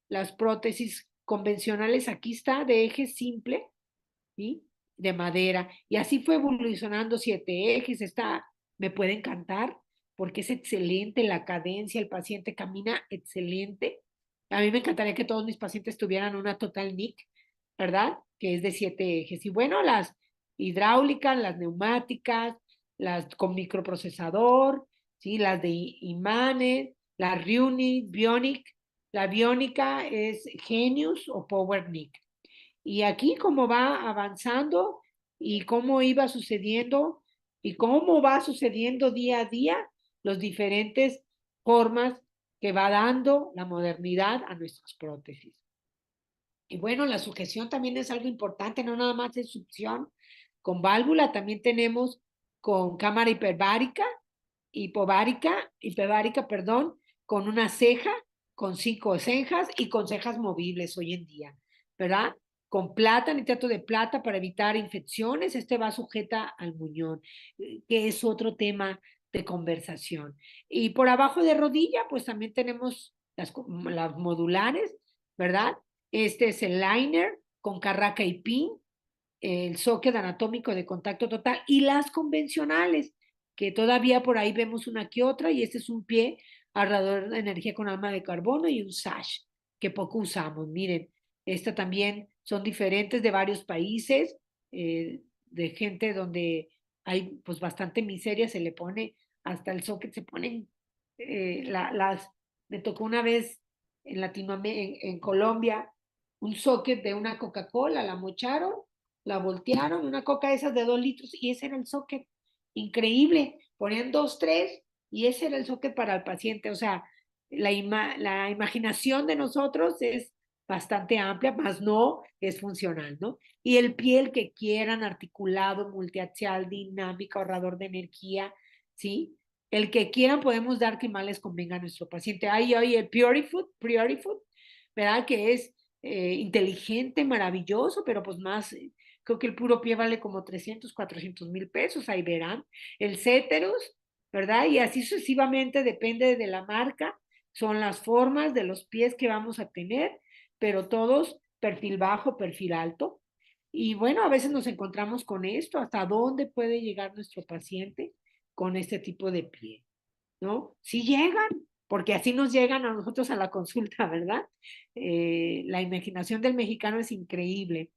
las prótesis convencionales, aquí está de eje simple, ¿sí? De madera, y así fue evolucionando 7 ejes, esta me puede encantar porque es excelente la cadencia, el paciente camina excelente. A mí me encantaría que todos mis pacientes tuvieran una Total Nick, ¿verdad? Que es de 7 ejes. Y bueno, las hidráulicas, las neumáticas, las con microprocesador, ¿sí? Las de imanes, la Riunit, Bionic. La biónica es Genius o Power Nick. Y aquí cómo va avanzando y cómo iba sucediendo y cómo va sucediendo día a día los diferentes formas que va dando la modernidad a nuestras prótesis. Y bueno, la sujeción también es algo importante, no nada más es succión. Con válvula también tenemos con cámara hiperbárica, perdón, con una ceja, con 5 cejas y con cejas movibles hoy en día, ¿verdad? Con plata, nitrato de plata para evitar infecciones, este va sujeta al muñón, que es otro tema de conversación. Y por abajo de rodilla, pues también tenemos las modulares, ¿verdad? Este es el liner con carraca y pin, el socket anatómico de contacto total y las convencionales, que todavía por ahí vemos una que otra, y este es un pie ahorrador de energía con alma de carbono y un sash, que poco usamos. Miren, esta también son diferentes de varios países, de gente donde hay pues bastante miseria, se le pone hasta el socket, se ponen me tocó una vez en Latinoamérica, en Colombia, un socket de una Coca-Cola, la mocharon, la voltearon, una coca de esas de 2 litros, y ese era el socket. Increíble, ponían dos, tres, y ese era el socket para el paciente. O sea, la imaginación de nosotros es bastante amplia, más no es funcional, ¿no? Y el pie, el que quieran, articulado, multiaxial, dinámica, ahorrador de energía, ¿sí? El que quieran podemos dar que más les convenga a nuestro paciente. Hay el Priority Food, ¿verdad? Que es inteligente, maravilloso, pero pues más, creo que el puro pie vale como 300, 400,000 pesos, ahí verán. El Ceterus, ¿verdad? Y así sucesivamente, depende de la marca, son las formas de los pies que vamos a tener, pero todos perfil bajo, perfil alto. Y bueno, a veces nos encontramos con esto, hasta dónde puede llegar nuestro paciente con este tipo de pie, ¿no? Sí llegan, porque así nos llegan a nosotros a la consulta, ¿verdad? La imaginación del mexicano es increíble.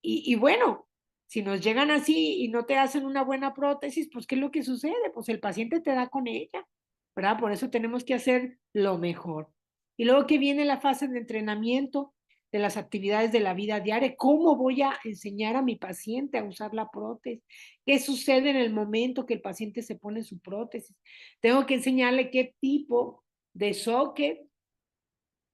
Y bueno, si nos llegan así y no te hacen una buena prótesis, pues ¿qué es lo que sucede? Pues el paciente te da con ella, ¿verdad? Por eso tenemos que hacer lo mejor. Y luego que viene la fase de entrenamiento de las actividades de la vida diaria, ¿cómo voy a enseñar a mi paciente a usar la prótesis? ¿Qué sucede en el momento que el paciente se pone su prótesis? Tengo que enseñarle qué tipo de socket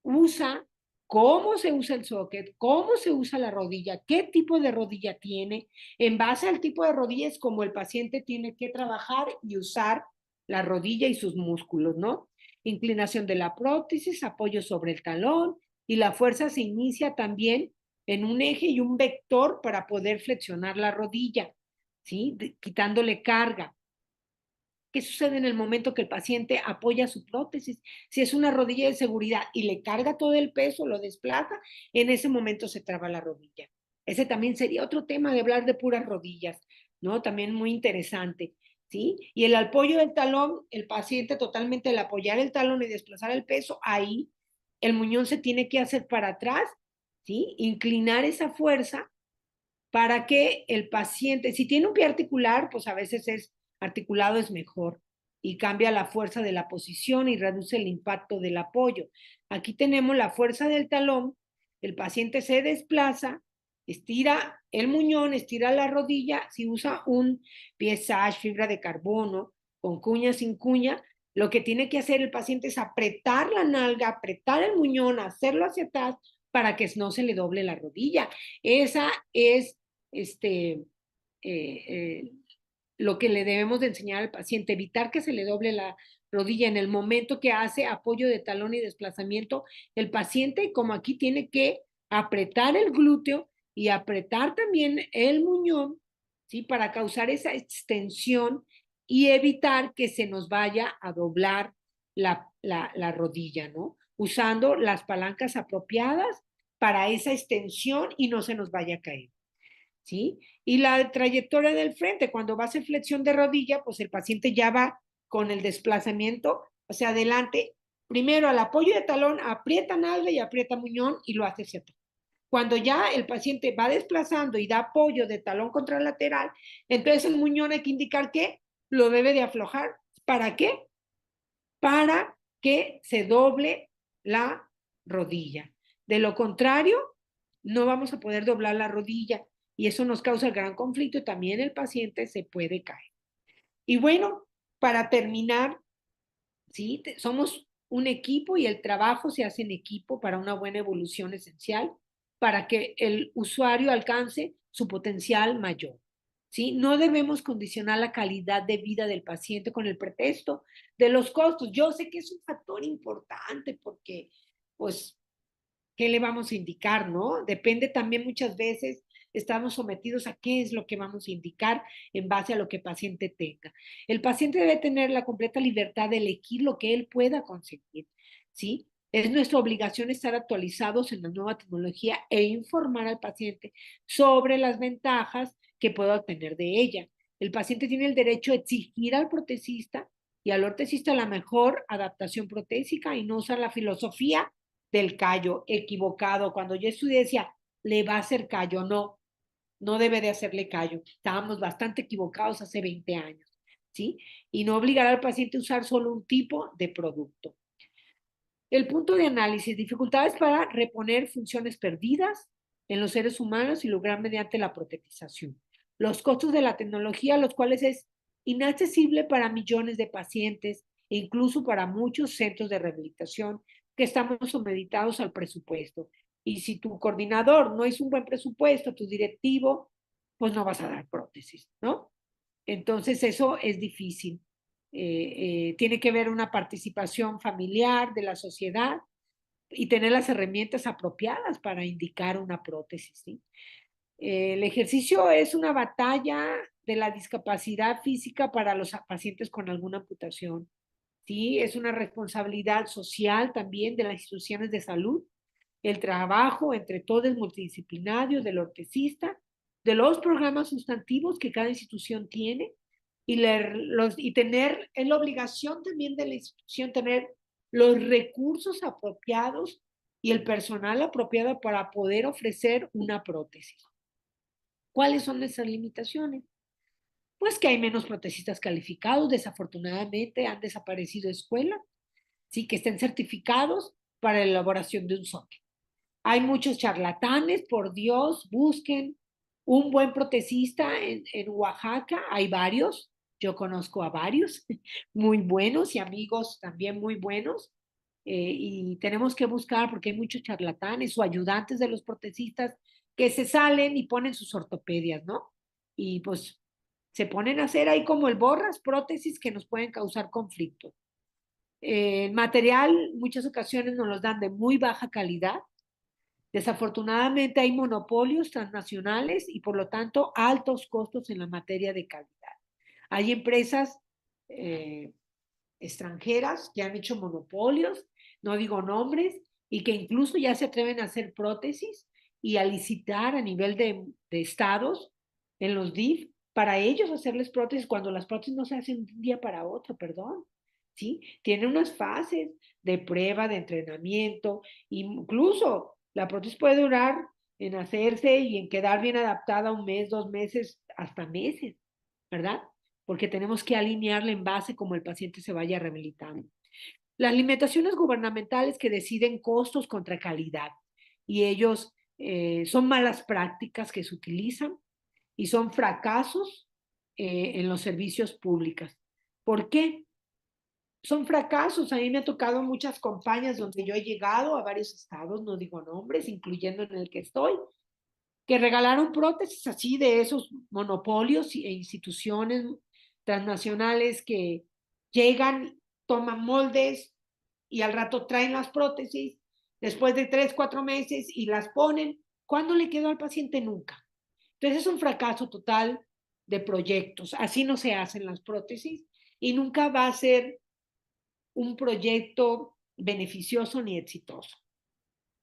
usa, cómo se usa el socket, cómo se usa la rodilla, qué tipo de rodilla tiene. En base al tipo de rodilla es como el paciente tiene que trabajar y usar la rodilla y sus músculos, ¿no? Inclinación de la prótesis, apoyo sobre el talón, y la fuerza se inicia también en un eje y un vector para poder flexionar la rodilla, ¿sí? Quitándole carga. ¿Qué sucede en el momento que el paciente apoya su prótesis? Si es una rodilla de seguridad y le carga todo el peso, lo desplaza, en ese momento se traba la rodilla. Ese también sería otro tema de hablar de puras rodillas, ¿no? También muy interesante, ¿sí? Y el apoyo del talón, el paciente totalmente al apoyar el talón y desplazar el peso, ahí el muñón se tiene que hacer para atrás, ¿sí? Inclinar esa fuerza para que el paciente, si tiene un pie articular, pues a veces es articulado es mejor y cambia la fuerza de la posición y reduce el impacto del apoyo. Aquí tenemos la fuerza del talón, el paciente se desplaza, estira el muñón, estira la rodilla, si usa un pie Sage, fibra de carbono, con cuña, sin cuña, lo que tiene que hacer el paciente es apretar la nalga, apretar el muñón, hacerlo hacia atrás para que no se le doble la rodilla. Esa es este, eh, lo que le debemos de enseñar al paciente, evitar que se le doble la rodilla en el momento que hace apoyo de talón y desplazamiento. El paciente, como aquí, tiene que apretar el glúteo y apretar también el muñón, ¿sí? Para causar esa extensión y evitar que se nos vaya a doblar la rodilla, ¿no? Usando las palancas apropiadas para esa extensión y no se nos vaya a caer. ¿Sí? Y la trayectoria del frente, cuando va a hacer flexión de rodilla, pues el paciente ya va con el desplazamiento hacia adelante. Primero al apoyo de talón, aprieta nalga y aprieta muñón y lo hace hacia atrás. Cuando ya el paciente va desplazando y da apoyo de talón contralateral, entonces el muñón hay que indicar que lo debe de aflojar. ¿Para qué? Para que se doble la rodilla. De lo contrario, no vamos a poder doblar la rodilla y eso nos causa el gran conflicto y también el paciente se puede caer. Y bueno, para terminar, ¿sí? Somos un equipo y el trabajo se hace en equipo para una buena evolución esencial, para que el usuario alcance su potencial mayor. ¿Sí? No debemos condicionar la calidad de vida del paciente con el pretexto de los costos. Yo sé que es un factor importante porque, pues, ¿qué le vamos a indicar, no? Depende también muchas veces, estamos sometidos a qué es lo que vamos a indicar en base a lo que el paciente tenga. El paciente debe tener la completa libertad de elegir lo que él pueda conseguir, ¿sí? Es nuestra obligación estar actualizados en la nueva tecnología e informar al paciente sobre las ventajas que pueda obtener de ella. El paciente tiene el derecho a exigir al protecista y al ortesista la mejor adaptación protésica y no usar la filosofía del callo equivocado. Cuando yo estudié decía, le va a hacer callo, no, no debe de hacerle callo. Estábamos bastante equivocados hace 20 años, ¿sí? Y no obligar al paciente a usar solo un tipo de producto. El punto de análisis, dificultades para reponer funciones perdidas en los seres humanos y lograr mediante la protetización. Los costos de la tecnología, los cuales es inaccesible para millones de pacientes e incluso para muchos centros de rehabilitación que estamos sometidos al presupuesto. Y si tu coordinador no hizo un buen presupuesto, tu directivo, pues no vas a dar prótesis, ¿no? Entonces eso es difícil. Tiene que haber una participación familiar de la sociedad y tener las herramientas apropiadas para indicar una prótesis, ¿sí? El ejercicio es una batalla de la discapacidad física para los pacientes con alguna amputación, ¿sí? Es una responsabilidad social también de las instituciones de salud, el trabajo entre todos multidisciplinario del ortesista, de los programas sustantivos que cada institución tiene y tener, es la obligación también de la institución tener los recursos apropiados y el personal apropiado para poder ofrecer una prótesis. ¿Cuáles son esas limitaciones? Pues que hay menos protesistas calificados, desafortunadamente han desaparecido escuelas, sí, que estén certificados para la elaboración de un software. Hay muchos charlatanes, por Dios, busquen un buen protecista en Oaxaca, hay varios, yo conozco a varios muy buenos y amigos también muy buenos, y tenemos que buscar porque hay muchos charlatanes o ayudantes de los protecistas que se salen y ponen sus ortopedias, ¿no? Y pues se ponen a hacer ahí como el borras, prótesis que nos pueden causar conflicto. El material, muchas ocasiones nos los dan de muy baja calidad. Desafortunadamente hay monopolios transnacionales y por lo tanto altos costos en la materia de calidad. Hay empresas eh, extranjeras que han hecho monopolios, no digo nombres, y que incluso ya se atreven a hacer prótesis y a licitar a nivel de estados en los DIF para ellos hacerles prótesis cuando las prótesis no se hacen de un día para otro, perdón. ¿Sí? Tiene unas fases de prueba, de entrenamiento, incluso la prótesis puede durar en hacerse y en quedar bien adaptada 1 mes, 2 meses, hasta meses, ¿verdad? Porque tenemos que alinearla en base como el paciente se vaya rehabilitando. Las limitaciones gubernamentales que deciden costos contra calidad y ellos son malas prácticas que se utilizan y son fracasos en los servicios públicos. ¿Por qué? Son fracasos. A mí me ha tocado muchas campañas donde yo he llegado a varios estados, no digo nombres, incluyendo en el que estoy, que regalaron prótesis así de esos monopolios e instituciones transnacionales que llegan, toman moldes y al rato traen las prótesis después de 3, 4 meses y las ponen. ¿Cuándo le quedó al paciente? Nunca. Entonces es un fracaso total de proyectos. Así no se hacen las prótesis y nunca va a ser un proyecto beneficioso ni exitoso,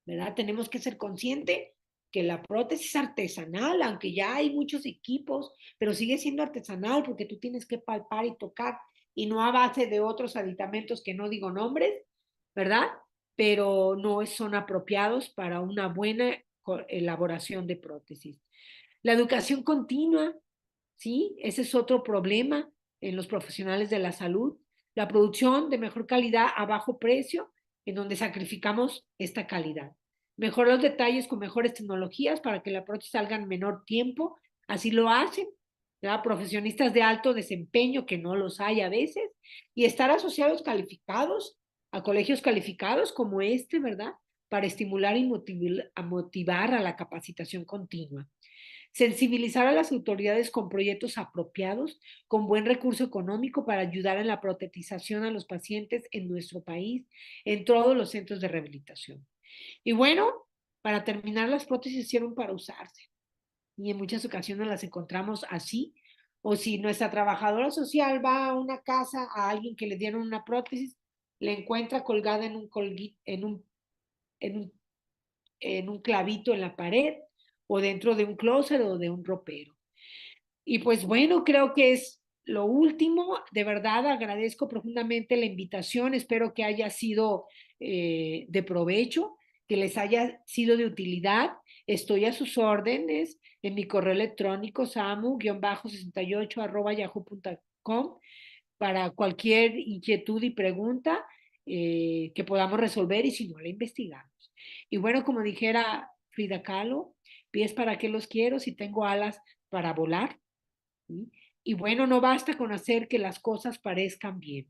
¿verdad? Tenemos que ser conscientes que la prótesis artesanal, aunque ya hay muchos equipos, pero sigue siendo artesanal porque tú tienes que palpar y tocar y no a base de otros aditamentos que no digo nombres, ¿verdad? Pero no son apropiados para una buena elaboración de prótesis. La educación continua, ¿sí? Ese es otro problema en los profesionales de la salud. La producción de mejor calidad a bajo precio, en donde sacrificamos esta calidad. Mejorar los detalles con mejores tecnologías para que la prótesis salga en menor tiempo. Así lo hacen, ¿verdad? Profesionistas de alto desempeño, que no los hay a veces, y estar asociados calificados a colegios calificados como este, ¿verdad? Para estimular y motivar a la capacitación continua. Sensibilizar a las autoridades con proyectos apropiados, con buen recurso económico para ayudar en la protetización a los pacientes en nuestro país, en todos los centros de rehabilitación. Y bueno, para terminar, las prótesis hicieron para usarse y en muchas ocasiones las encontramos así. O si nuestra trabajadora social va a una casa a alguien que le dieron una prótesis, la encuentra colgada en un clavito en la pared o dentro de un closet o de un ropero. Y pues bueno, creo que es lo último. De verdad agradezco profundamente la invitación. Espero que haya sido de provecho, que les haya sido de utilidad. Estoy a sus órdenes en mi correo electrónico samu-68@yahoo.com para cualquier inquietud y pregunta que podamos resolver y si no, la investigamos. Y bueno, como dijera Frida Kahlo, pies para qué los quiero si tengo alas para volar. ¿Sí? Y bueno, no basta con hacer que las cosas parezcan bien.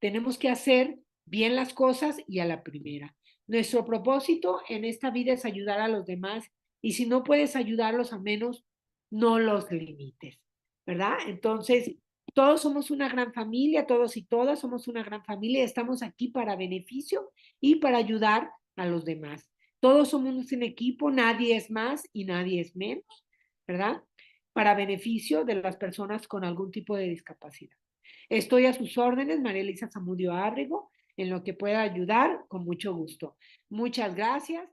Tenemos que hacer bien las cosas y a la primera. Nuestro propósito en esta vida es ayudar a los demás y si no puedes ayudarlos, a menos no los limites, ¿verdad? Entonces, todos somos una gran familia, todos y todas somos una gran familia, estamos aquí para beneficio y para ayudar a los demás. Todos somos un equipo, nadie es más y nadie es menos, ¿verdad? Para beneficio de las personas con algún tipo de discapacidad. Estoy a sus órdenes, María Elisa Zamudio Ábrego, en lo que pueda ayudar, con mucho gusto. Muchas gracias.